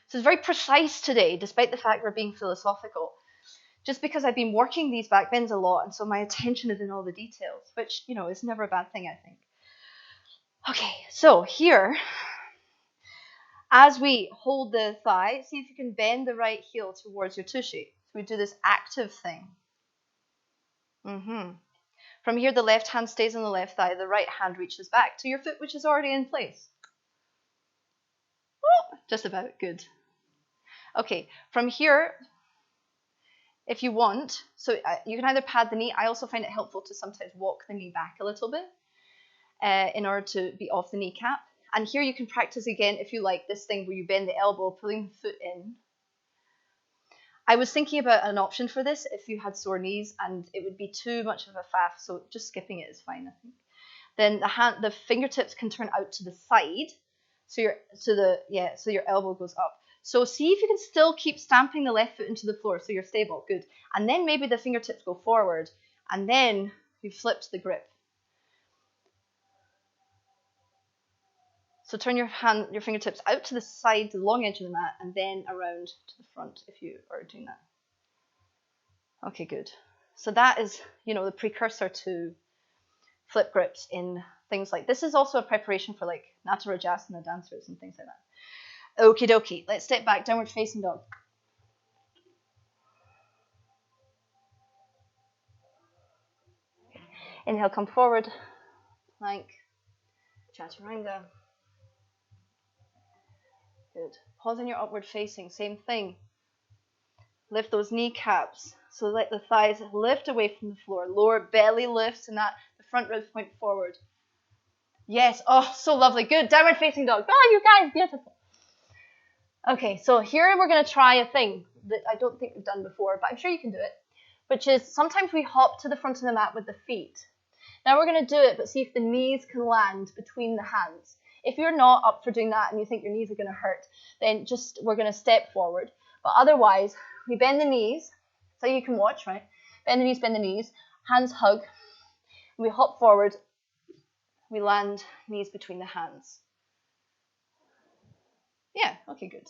So it's very precise today, despite the fact we're being philosophical. Just because I've been working these back bends a lot, and so my attention is in all the details, which, is never a bad thing, I think. Okay, so here, as we hold the thigh, see if you can bend the right heel towards your tushy. So we do this active thing. From here, the left hand stays on the left thigh, the right hand reaches back to your foot, which is already in place. Oh, just about, good. Okay, from here, if you want, so you can either pad the knee. I also find it helpful to sometimes walk the knee back a little bit in order to be off the kneecap. And here you can practice again, if you like, this thing where you bend the elbow, pulling the foot in. I was thinking about an option for this if you had sore knees, and it would be too much of a faff, so just skipping it is fine, I think. Then the fingertips can turn out to the side, so your elbow goes up. So see if you can still keep stamping the left foot into the floor so you're stable. Good. And then maybe the fingertips go forward, and then you flipped the grip. So turn your fingertips out to the side, the long edge of the mat, and then around to the front if you are doing that. Okay, good. So that is, the precursor to flip grips in things like this. Is also a preparation for like Natarajasana dancers and things like that. Okie dokie. Let's step back, downward facing dog. Inhale, come forward. Plank. Chaturanga. Good. Pause in your upward facing. Same thing. Lift those kneecaps. So let the thighs lift away from the floor. Lower belly lifts and the front ribs point forward. Yes. Oh, so lovely. Good. Downward facing dog. Oh, you guys, beautiful. Okay, so here we're going to try a thing that I don't think we've done before, but I'm sure you can do it, which is sometimes we hop to the front of the mat with the feet. Now we're going to do it, but see if the knees can land between the hands. If you're not up for doing that and you think your knees are going to hurt, then we're going to step forward. But otherwise, we bend the knees, so you can watch, right? Bend the knees, hands hug. We hop forward, we land knees between the hands. Yeah, okay, good.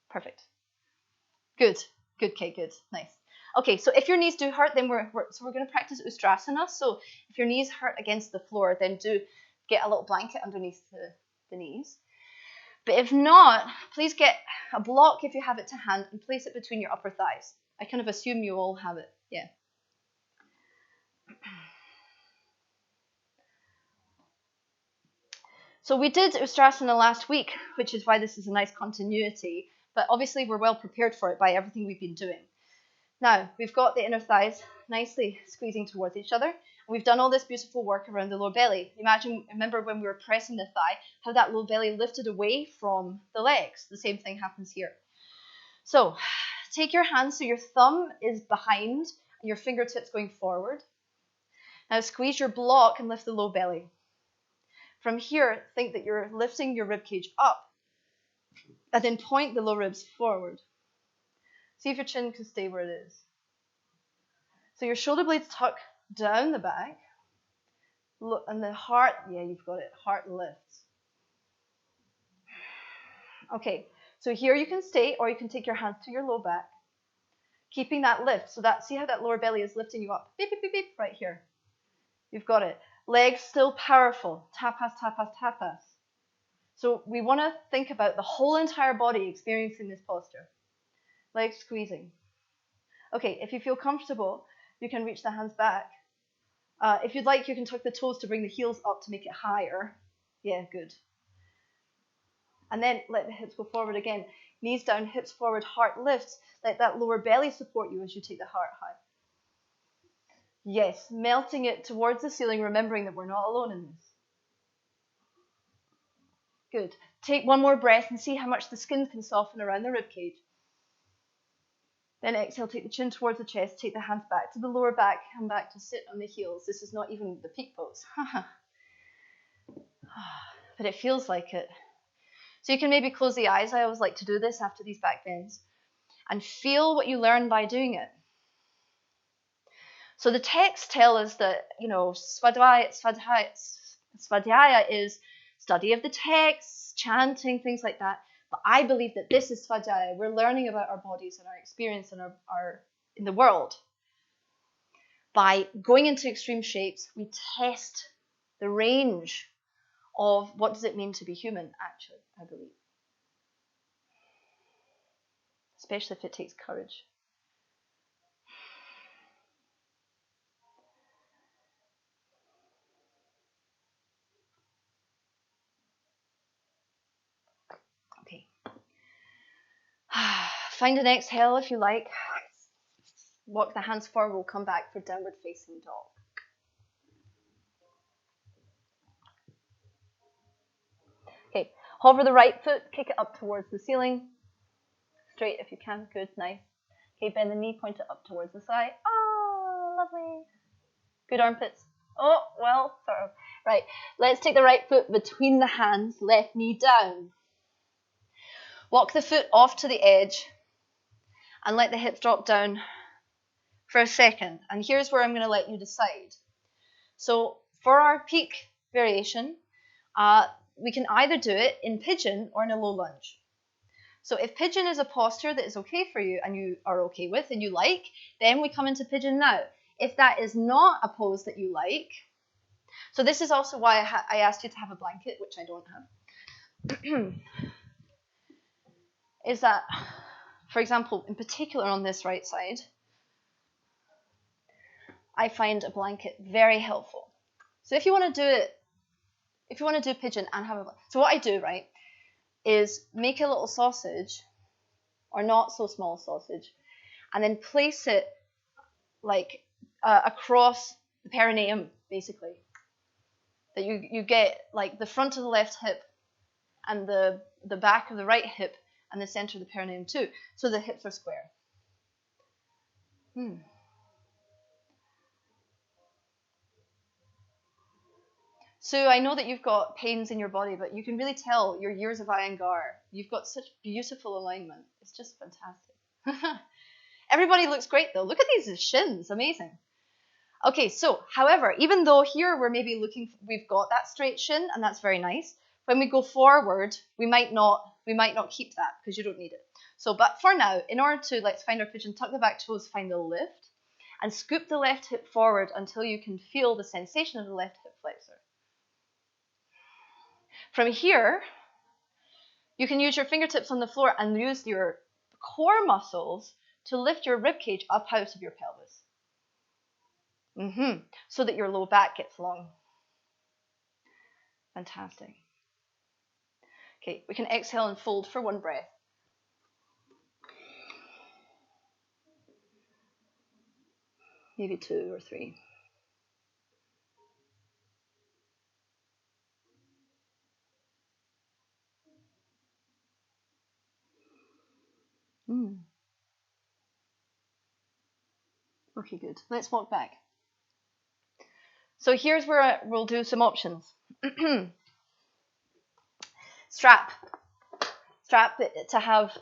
Perfect. Good, Kate, good, nice. Okay, so if your knees do hurt, then we're going to practice Ustrasana. So if your knees hurt against the floor, then do get a little blanket underneath the knees. But if not, please get a block if you have it to hand and place it between your upper thighs. I kind of assume you all have it, yeah. So we did Ustrasana last week, which is why this is a nice continuity, but obviously we're well prepared for it by everything we've been doing. Now, we've got the inner thighs nicely squeezing towards each other. We've done all this beautiful work around the lower belly. Remember when we were pressing the thigh, how that lower belly lifted away from the legs. The same thing happens here. So, take your hands so your thumb is behind and your fingertips going forward. Now squeeze your block and lift the low belly. From here, think that you're lifting your rib cage up and then point the low ribs forward. See if your chin can stay where it is. So your shoulder blades tuck down the back. Look, and the heart, yeah, you've got it. Heart lifts. Okay, so here you can stay, or you can take your hands to your low back, keeping that lift. So that, see how that lower belly is lifting you up? Beep, beep, beep, beep, right here. You've got it. Legs still powerful. Tapas, tapas, tapas. So we want to think about the whole entire body experiencing this posture. Legs squeezing. Okay, if you feel comfortable, you can reach the hands back. If you'd like, you can tuck the toes to bring the heels up to make it higher. Yeah, good. And then let the hips go forward again. Knees down, hips forward, heart lifts. Let that lower belly support you as you take the heart high. Yes, melting it towards the ceiling, remembering that we're not alone in this. Good. Take one more breath and see how much the skin can soften around the ribcage. Then exhale, take the chin towards the chest, take the hands back to the lower back, come back to sit on the heels. This is not even the peak pose. But it feels like it. So you can maybe close the eyes. I always like to do this after these back bends. And feel what you learn by doing it. So the texts tell us that, Svādhyāya is study of the texts, chanting, things like that. But I believe that this is Svādhyāya. We're learning about our bodies and our experience and our in the world. By going into extreme shapes, we test the range of what does it mean to be human, actually, I believe. Especially if it takes courage. Okay. Find an exhale if you like. Walk the hands forward. We'll come back for downward facing dog. Okay. Hover the right foot. Kick it up towards the ceiling. Straight if you can. Good. Nice. Okay. Bend the knee. Point it up towards the side. Oh, lovely. Good armpits. Oh, well, sort of. Right. Let's take the right foot between the hands. Left knee down. Walk the foot off to the edge and let the hips drop down for a second. And here's where I'm going to let you decide. So for our peak variation, we can either do it in pigeon or in a low lunge. So if pigeon is a posture that is okay for you and you are okay with and you like, then we come into pigeon now. If that is not a pose that you like, so this is also why I asked you to have a blanket, which I don't have. Is that, for example, in particular on this right side, I find a blanket very helpful. So if you want to do it, if you want to do pigeon and have a blanket, so what I do, right, is make a little sausage, or not so small sausage, and then place it like across the perineum, basically. That you get like the front of the left hip and the back of the right hip and the center of the perineum too, so the hips are square. So I know that you've got pains in your body, but you can really tell your years of Iyengar. You've got such beautiful alignment. It's just fantastic. Everybody looks great though. Look at these shins, amazing. Okay, so however, even though here we're maybe we've got that straight shin and that's very nice. When we go forward, we might not keep that because you don't need it. So, but for now, in order to, let's find our pigeon, tuck the back toes, find the lift, and scoop the left hip forward until you can feel the sensation of the left hip flexor. From here, you can use your fingertips on the floor and use your core muscles to lift your ribcage up out of your pelvis. So that your low back gets long. Fantastic. Okay, we can exhale and fold for one breath. Maybe 2 or 3. Okay, good. Let's walk back. So here's where we'll do some options. Strap to have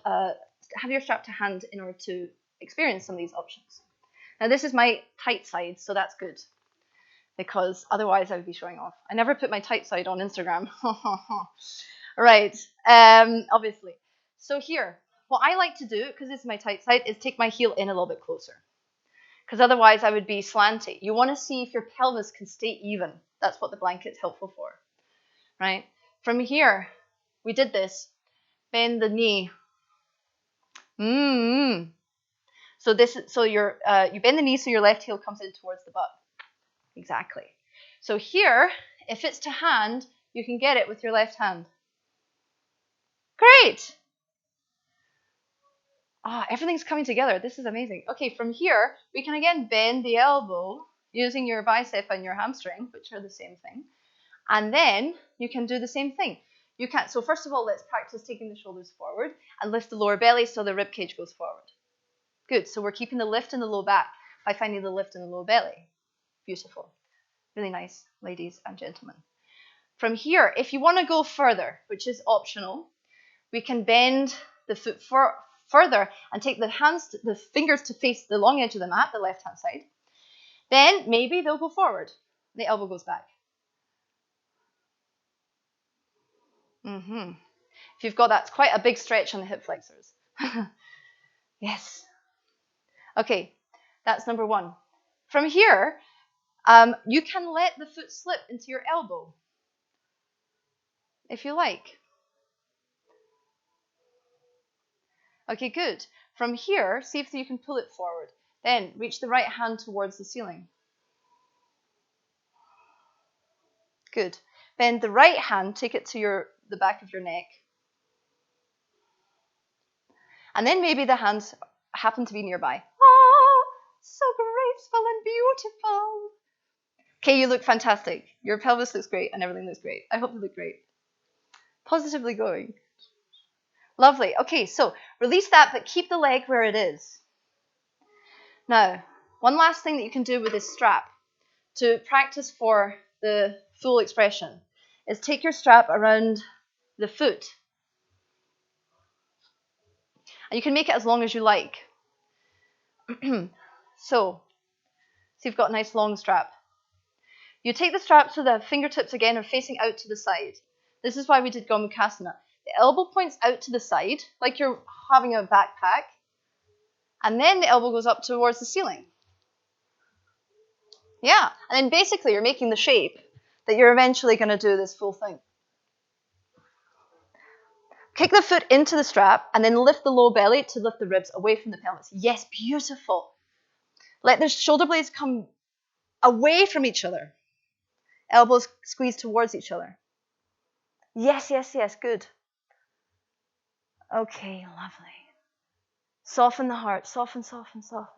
have your strap to hand in order to experience some of these options. Now this is my tight side, so that's good, because otherwise I would be showing off. I never put my tight side on Instagram. Right, obviously. So here, what I like to do, because this is my tight side, is take my heel in a little bit closer, because otherwise I would be slanty. You want to see if your pelvis can stay even. That's what the blanket's helpful for, right? From here, we did this. Bend the knee. So you bend the knee so your left heel comes in towards the butt. Exactly. So here, if it's to hand, you can get it with your left hand. Great. Everything's coming together. This is amazing. Okay, from here, we can again bend the elbow using your bicep and your hamstring, which are the same thing. And then you can do the same thing. So first of all, let's practice taking the shoulders forward and lift the lower belly so the rib cage goes forward. Good. So we're keeping the lift in the low back by finding the lift in the low belly. Beautiful. Really nice, ladies and gentlemen. From here, if you want to go further, which is optional, we can bend the foot further and take the fingers to face the long edge of the mat, the left-hand side. Then maybe they'll go forward. The elbow goes back. If you've got that, it's quite a big stretch on the hip flexors. Yes. Okay, that's number one. From here, you can let the foot slip into your elbow, if you like. Okay, good. From here, see if you can pull it forward. Then reach the right hand towards the ceiling. Good. Bend the right hand, take it to the back of your neck. And then maybe the hands happen to be nearby. So graceful and beautiful. Okay, you look fantastic. Your pelvis looks great and everything looks great. I hope you look great. Positively going. Lovely. Okay, so release that, but keep the leg where it is. Now, one last thing that you can do with this strap to practice for the full expression is take your strap around the foot. And you can make it as long as you like. So you've got a nice long strap. You take the strap so the fingertips again are facing out to the side. This is why we did Gomukhasana. The elbow points out to the side, like you're having a backpack, and then the elbow goes up towards the ceiling. Yeah, and then basically you're making the shape that you're eventually going to do this full thing. Kick the foot into the strap and then lift the low belly to lift the ribs away from the pelvis. Yes, beautiful. Let the shoulder blades come away from each other. Elbows squeeze towards each other. Yes, yes, yes, good. Okay, lovely. Soften the heart. Soften, soften, soften.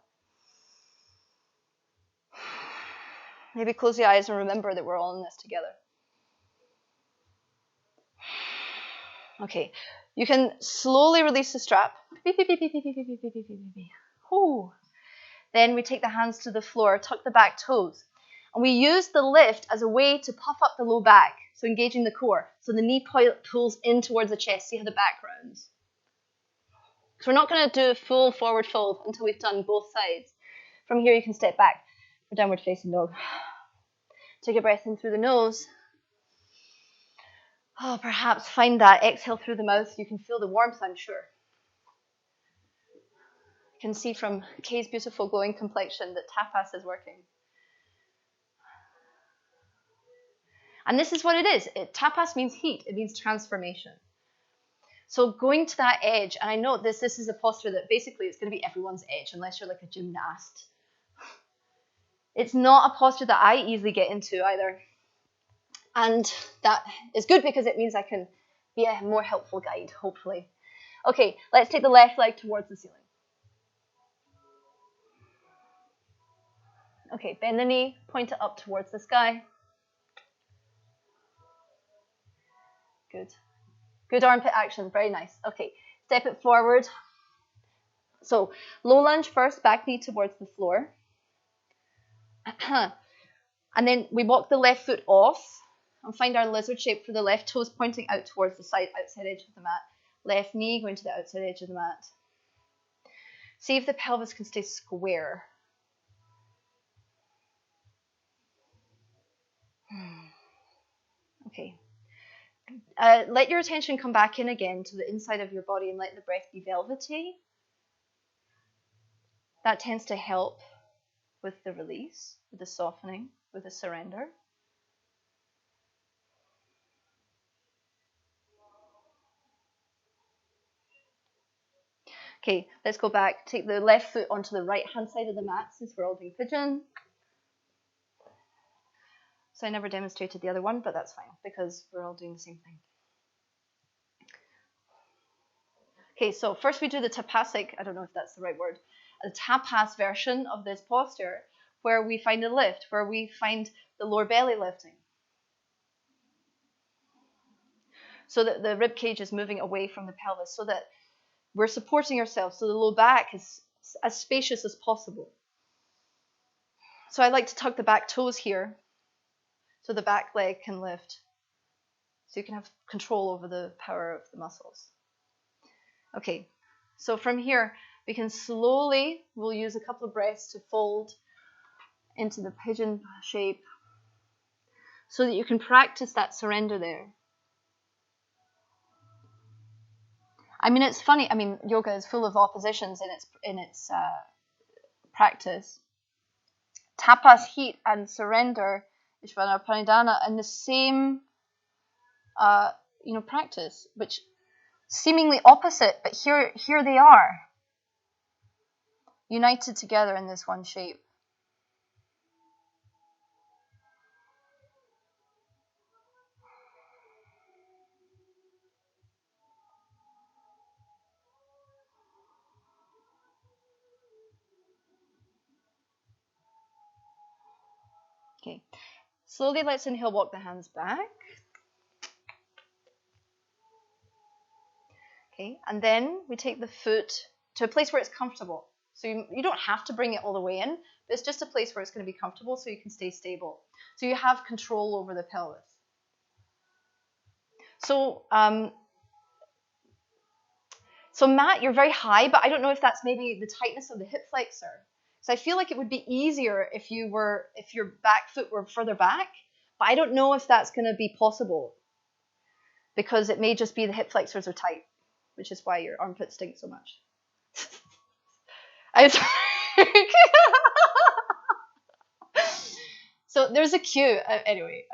Maybe close the eyes and remember that we're all in this together. Okay, you can slowly release the strap. Ooh. Then we take the hands to the floor, tuck the back toes. And we use the lift as a way to puff up the low back, so engaging the core. So the knee pulls in towards the chest. See how the back rounds. So we're not going to do a full forward fold until we've done both sides. From here you can step back for downward facing dog. Take a breath in through the nose. Perhaps find that exhale through the mouth. You can feel the warmth, I'm sure. You can see from Kay's beautiful glowing complexion that tapas is working. And this is what it is. Tapas means heat. It means transformation. So going to that edge, and I know this is a posture that basically it's going to be everyone's edge unless you're like a gymnast. It's not a posture that I easily get into either. And that is good because it means I can be a more helpful guide, hopefully. Okay, let's take the left leg towards the ceiling. Okay, bend the knee, point it up towards the sky. Good. Good armpit action, very nice. Okay, step it forward. So, low lunge first, back knee towards the floor. And then we walk the left foot off and find our lizard shape for the left toes pointing out towards the outside edge of the mat. Left knee going to the outside edge of the mat. See if the pelvis can stay square. Okay. Let your attention come back in again to the inside of your body and let the breath be velvety. That tends to help with the release, with the softening, with the surrender. Okay, let's go back. Take the left foot onto the right-hand side of the mat since we're all doing pigeon. So I never demonstrated the other one, but that's fine because we're all doing the same thing. Okay, so first we do the tapasic, I don't know if that's the right word, a tapas version of this posture where we find a lift, where we find the lower belly lifting. So that the rib cage is moving away from the pelvis, so that we're supporting ourselves, so the low back is as spacious as possible. So I like to tuck the back toes here, so the back leg can lift, so you can have control over the power of the muscles. Okay, so from here, we can slowly, we'll use a couple of breaths to fold into the pigeon shape, so that you can practice that surrender there. I mean, it's funny. I mean, yoga is full of oppositions in its practice. Tapas, heat, and surrender, Īśvara-praṇidhāna, and the same, practice, which seemingly opposite, but here they are, united together in this one shape. Okay, slowly let's inhale, walk the hands back. Okay, and then we take the foot to a place where it's comfortable. So you don't have to bring it all the way in, but it's just a place where it's going to be comfortable so you can stay stable. So you have control over the pelvis. So, Matt, you're very high, but I don't know if that's maybe the tightness of the hip flexor. So I feel like it would be easier if your back foot were further back, but I don't know if that's going to be possible because it may just be the hip flexors are tight, which is why your armpits stink so much. So there's a cue. Anyway,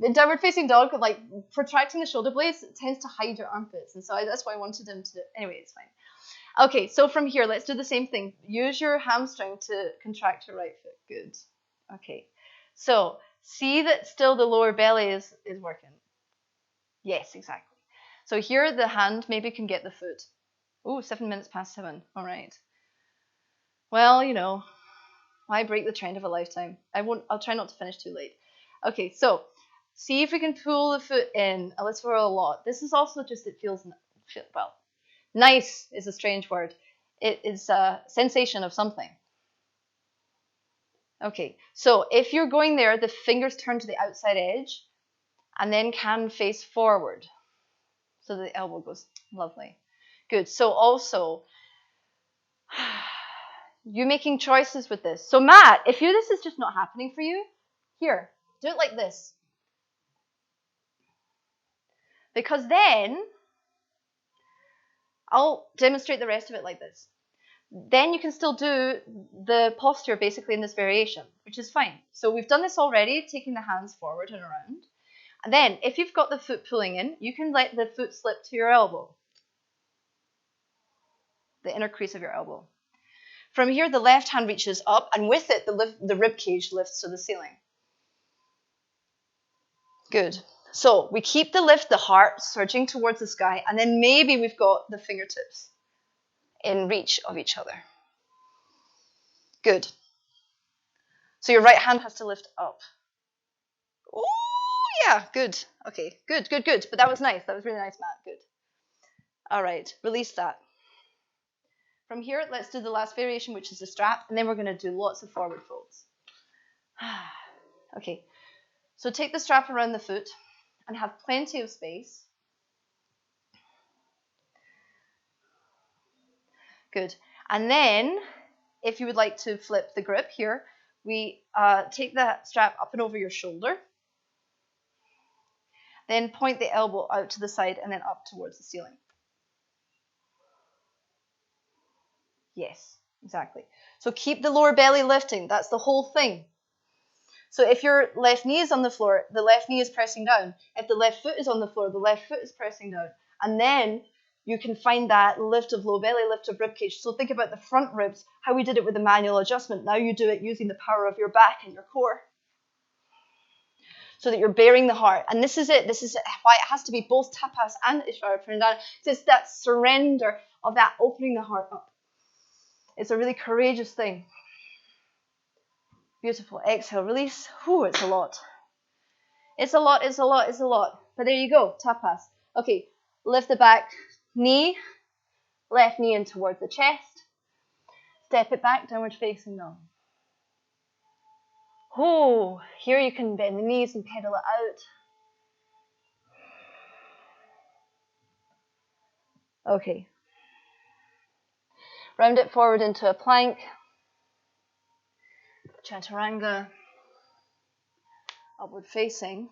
in downward facing dog, like protracting the shoulder blades tends to hide your armpits, and so that's why I wanted them to. Anyway, it's fine. Okay, so from here, let's do the same thing. Use your hamstring to contract your right foot. Good. Okay, so see that still the lower belly is working. Yes, exactly. So here the hand maybe can get the foot. Oh, 7 minutes past 7. All right. Well, why break the trend of a lifetime? I'll try not to finish too late. Okay, so see if we can pull the foot in a little or a lot. This is also just, it feels, well, nice is a strange word. It is a sensation of something. Okay, so if you're going there, the fingers turn to the outside edge and then can face forward. So the elbow goes, lovely. Good, so also, you making choices with this. So Matt, if this is just not happening for you, here, do it like this. Because then, I'll demonstrate the rest of it like this. Then you can still do the posture basically in this variation, which is fine. So we've done this already, taking the hands forward and around. And then, if you've got the foot pulling in, you can let the foot slip to your elbow. The inner crease of your elbow. From here, the left hand reaches up, and with it, the rib cage lifts to the ceiling. Good. So we keep the lift, the heart surging towards the sky, and then maybe we've got the fingertips in reach of each other. Good. So your right hand has to lift up. Oh, yeah, good. Okay, good. But that was nice. That was really nice, Matt. Good. All right, release that. From here, let's do the last variation, which is the strap, and then we're going to do lots of forward folds. Okay, so take the strap around the foot and have plenty of space. Good. And then, if you would like to flip the grip here, we take the strap up and over your shoulder. Then point the elbow out to the side and then up towards the ceiling. Yes, exactly. So keep the lower belly lifting. That's the whole thing. So if your left knee is on the floor, the left knee is pressing down. If the left foot is on the floor, the left foot is pressing down. And then you can find that lift of low belly, lift of rib cage. So think about the front ribs, how we did it with the manual adjustment. Now you do it using the power of your back and your core, so that you're bearing the heart. And this is it. This is why it has to be both tapas and Īśvara-praṇidhāna. It's that surrender of that opening the heart up. It's a really courageous thing. Beautiful. Exhale, release. Whew, it's a lot. It's a lot, it's a lot, it's a lot. But there you go, tapas. Okay, lift the back knee, left knee in towards the chest. Step it back, downward facing dog. Oh, here you can bend the knees and pedal it out. Okay. Round it forward into a plank. Chaturanga. Upward facing.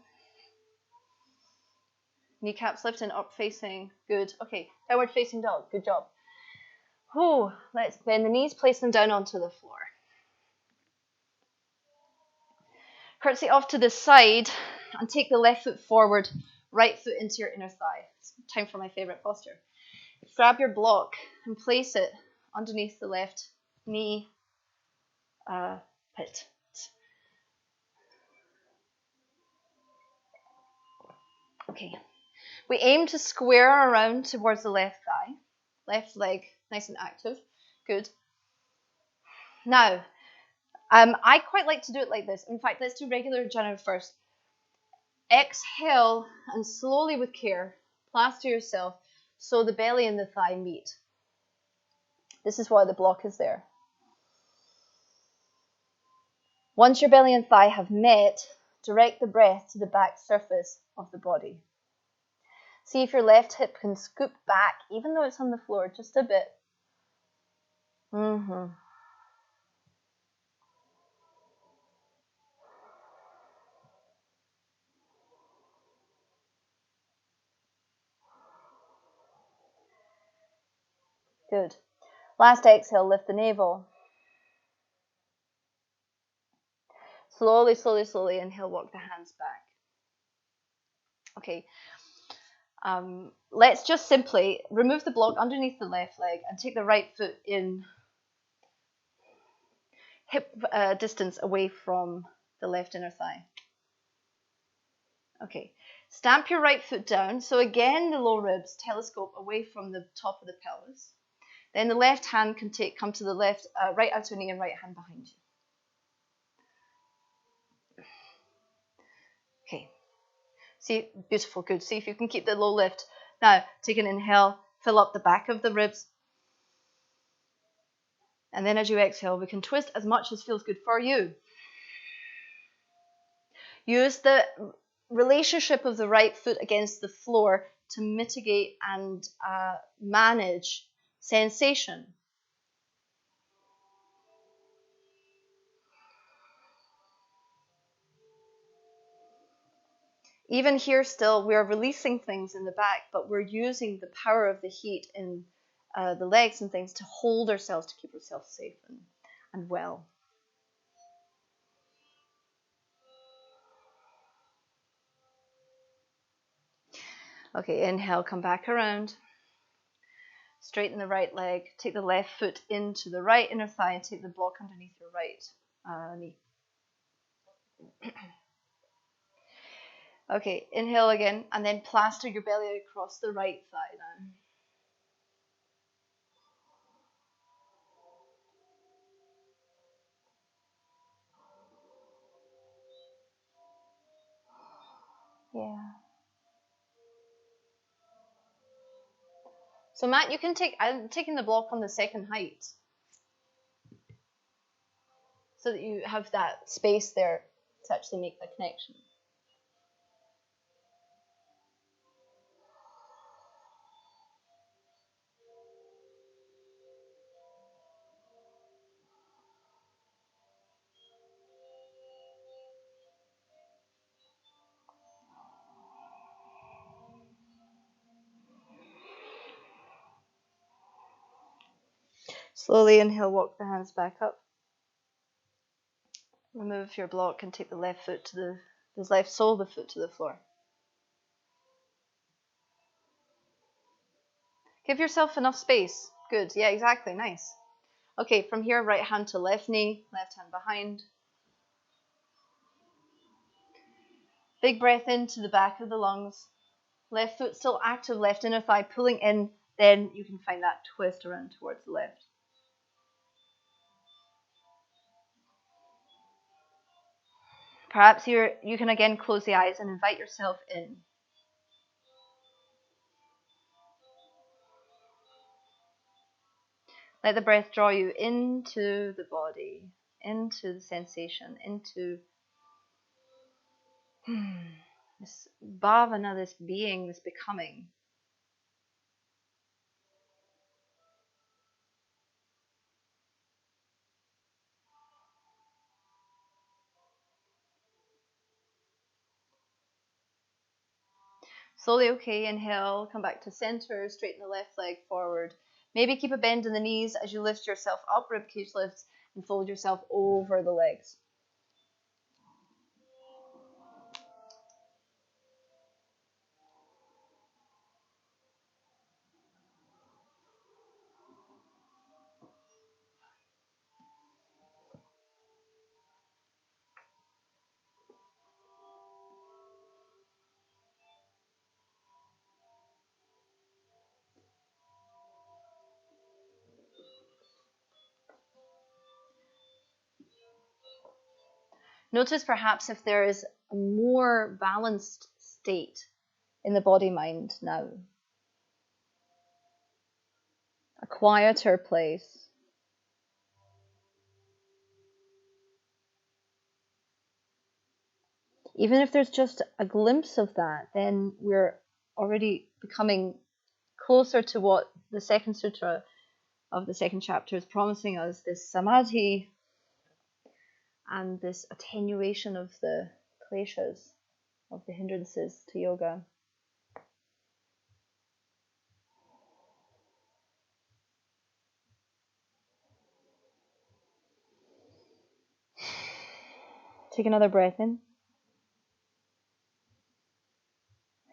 Kneecaps lifting, up facing. Good. Okay. Downward facing dog. Good job. Whew. Let's bend the knees, place them down onto the floor. Curtsy off to the side and take the left foot forward, right foot into your inner thigh. It's time for my favorite posture. Grab your block and place it underneath the left knee pit. Okay. We aim to square around towards the left thigh. Left leg nice and active. Good. Now, I quite like to do it like this. In fact, let's do regular jhana first. Exhale and slowly with care, plaster yourself so the belly and the thigh meet. This is why the block is there. Once your belly and thigh have met, direct the breath to the back surface of the body. See if your left hip can scoop back, even though it's on the floor, just a bit. Good. Last exhale, lift the navel. Slowly, slowly, slowly, inhale, walk the hands back. Okay. Let's just simply remove the block underneath the left leg and take the right foot in hip distance away from the left inner thigh. Okay. Stamp your right foot down. So again, the low ribs telescope away from the top of the pelvis. Then the left hand can come to the left, right outer knee and right hand behind you. Okay. See, beautiful, good. See if you can keep the low lift. Now, take an inhale, fill up the back of the ribs. And then as you exhale, we can twist as much as feels good for you. Use the relationship of the right foot against the floor to mitigate and manage sensation. Even here still, we are releasing things in the back, but we're using the power of the heat in the legs and things to hold ourselves, to keep ourselves safe and well. Okay, inhale, come back around. Straighten the right leg. Take the left foot into the right inner thigh and take the block underneath your right knee. Okay, inhale again, and then plaster your belly across the right thigh now. Yeah. So Matt, you can I'm taking the block on the second height, so that you have that space there to actually make the connection. Slowly inhale, walk the hands back up. Remove your block and take the left foot to the left sole of the foot to the floor. Give yourself enough space. Good. Yeah, exactly. Nice. Okay, from here, right hand to left knee, left hand behind. Big breath into the back of the lungs. Left foot still active, left inner thigh pulling in. Then you can find that twist around towards the left. Perhaps you can again close the eyes and invite yourself in. Let the breath draw you into the body, into the sensation, into this bhavana, this being, this becoming. Slowly, okay, inhale, come back to center, straighten the left leg forward. Maybe keep a bend in the knees as you lift yourself up, ribcage lifts, and fold yourself over the legs. Notice perhaps if there is a more balanced state in the body-mind now. A quieter place. Even if there's just a glimpse of that, then we're already becoming closer to what the second sutra of the second chapter is promising us, this samadhi and this attenuation of the kleshas, of the hindrances to yoga. Take another breath in.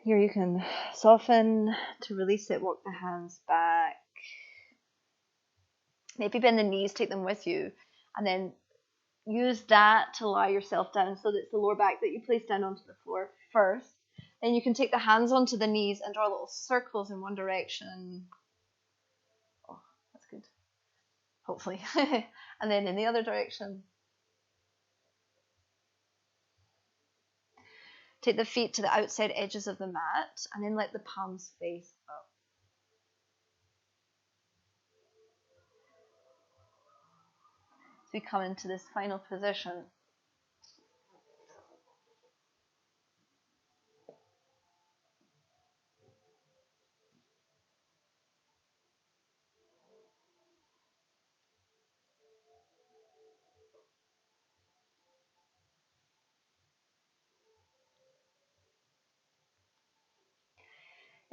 Here you can soften to release it, walk the hands back. Maybe bend the knees, take them with you, and then use that to lie yourself down so that it's the lower back that you place down onto the floor first. Then you can take the hands onto the knees and draw little circles in one direction. Oh, that's good. Hopefully. And then in the other direction. Take the feet to the outside edges of the mat and then let the palms face up. So we come into this final position.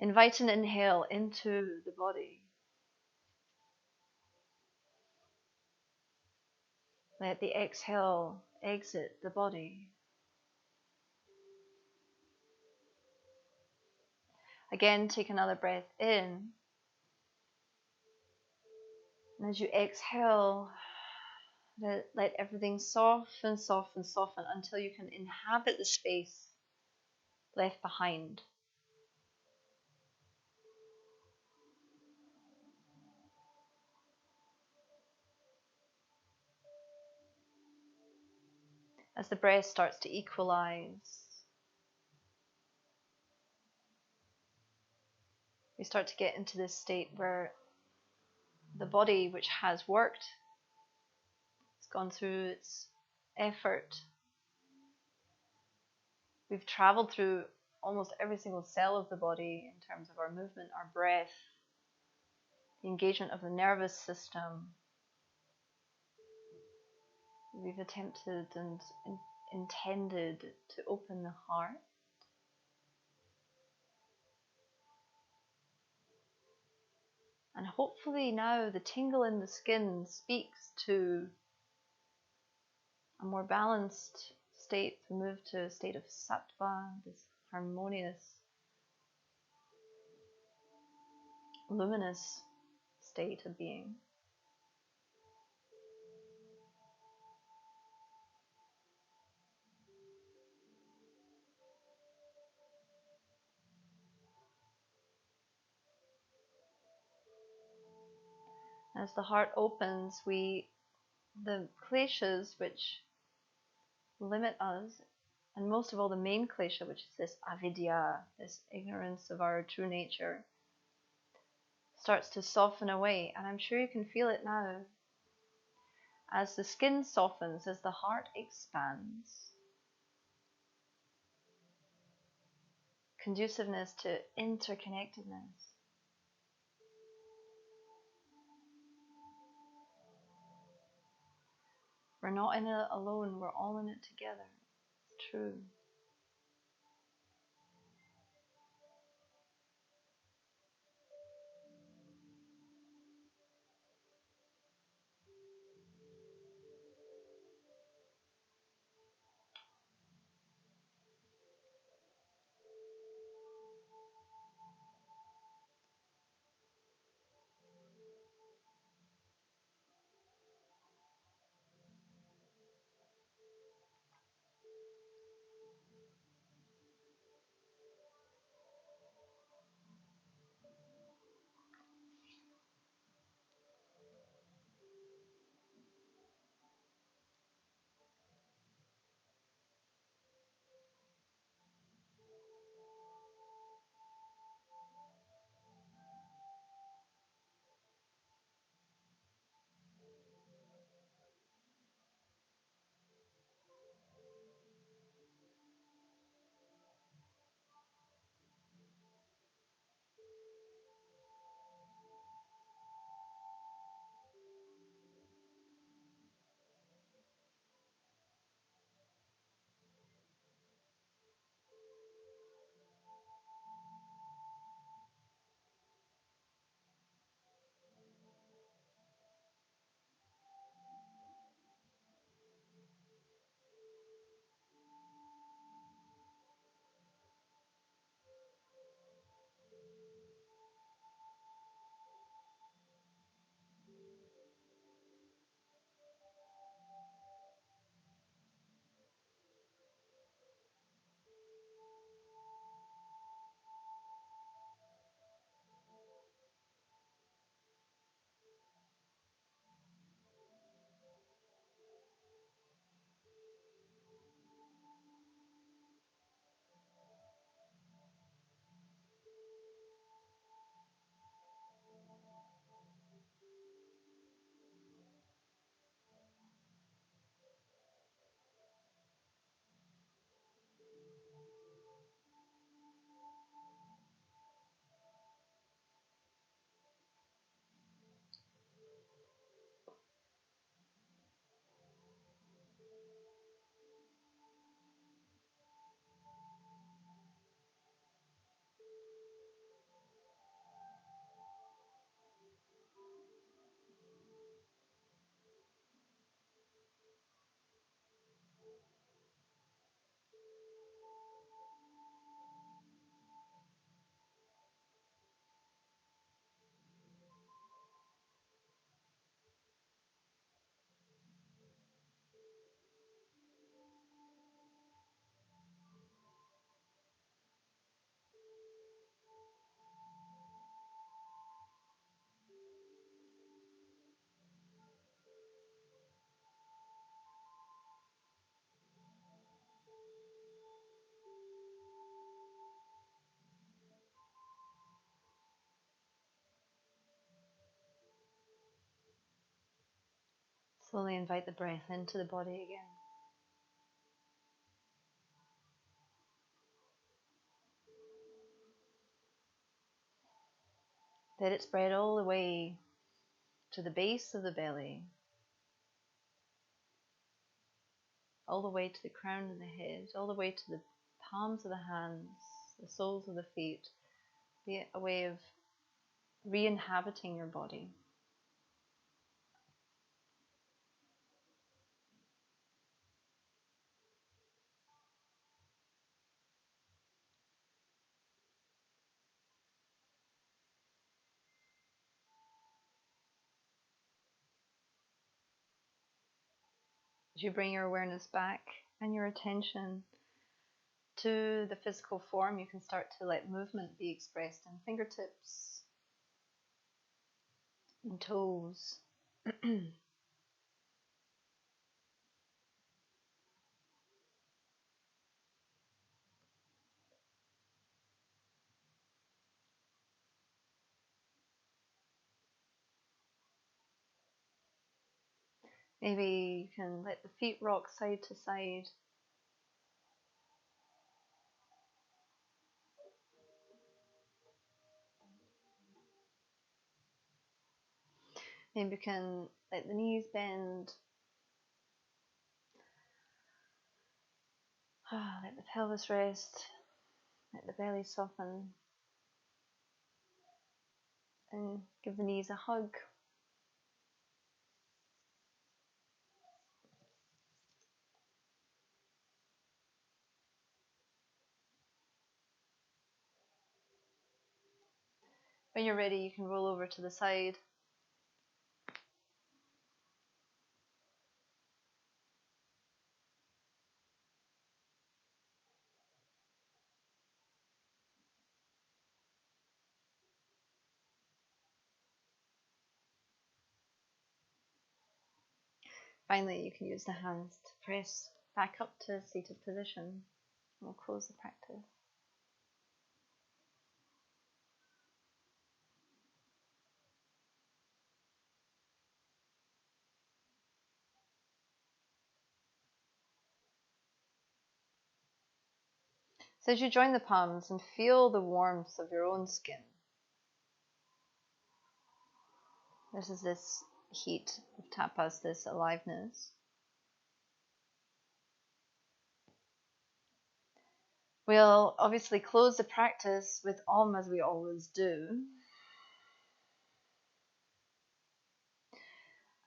Invite an inhale into the body. Let the exhale exit the body. Again, take another breath in. And as you exhale, let everything soften, soften, soften until you can inhabit the space left behind. As the breath starts to equalize, we start to get into this state where the body, which has worked, it's gone through its effort. We've traveled through almost every single cell of the body in terms of our movement, our breath, the engagement of the nervous system. We've attempted and intended to open the heart. And hopefully now the tingle in the skin speaks to a more balanced state, to move to a state of sattva, this harmonious, luminous state of being. As the heart opens, the kleshas which limit us, and most of all the main klesha, which is this avidya, this ignorance of our true nature, starts to soften away. And I'm sure you can feel it now. As the skin softens, as the heart expands, conduciveness to interconnectedness. We're not in it alone, we're all in it together. It's true. Slowly invite the breath into the body again. Let it spread all the way to the base of the belly, all the way to the crown of the head, all the way to the palms of the hands, the soles of the feet. Be a way of re-inhabiting your body. As you bring your awareness back and your attention to the physical form, you can start to let movement be expressed in fingertips and toes. Maybe you can let the feet rock side to side. Maybe you can let the knees bend. Let the pelvis rest. Let the belly soften. And give the knees a hug. When you're ready, you can roll over to the side. Finally, you can use the hands to press back up to a seated position. We'll close the practice. So as you join the palms and feel the warmth of your own skin, this is this heat of tapas, this aliveness. We'll obviously close the practice with Om, as we always do.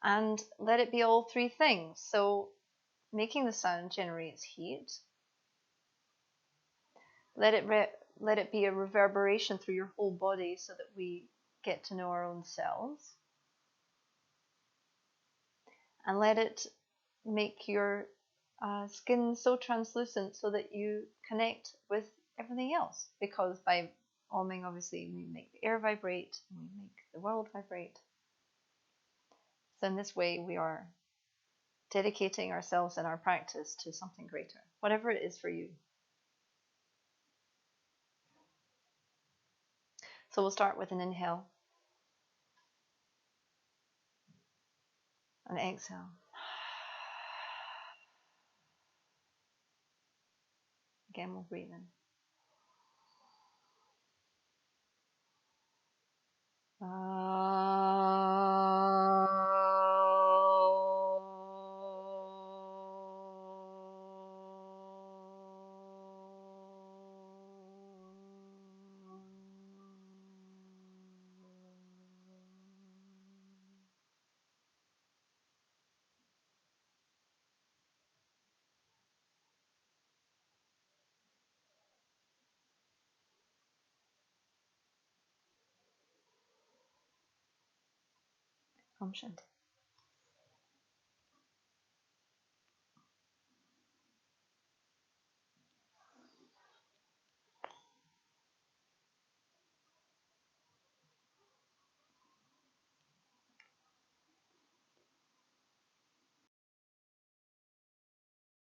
And let it be all three things. So making the sound generates heat. Let it be a reverberation through your whole body so that we get to know our own selves. And let it make your skin so translucent so that you connect with everything else. Because by oming, obviously, we make the air vibrate, and we make the world vibrate. So in this way, we are dedicating ourselves and our practice to something greater, whatever it is for you. So we'll start with an inhale, an exhale. Again, we'll breathe in. Om Shanti.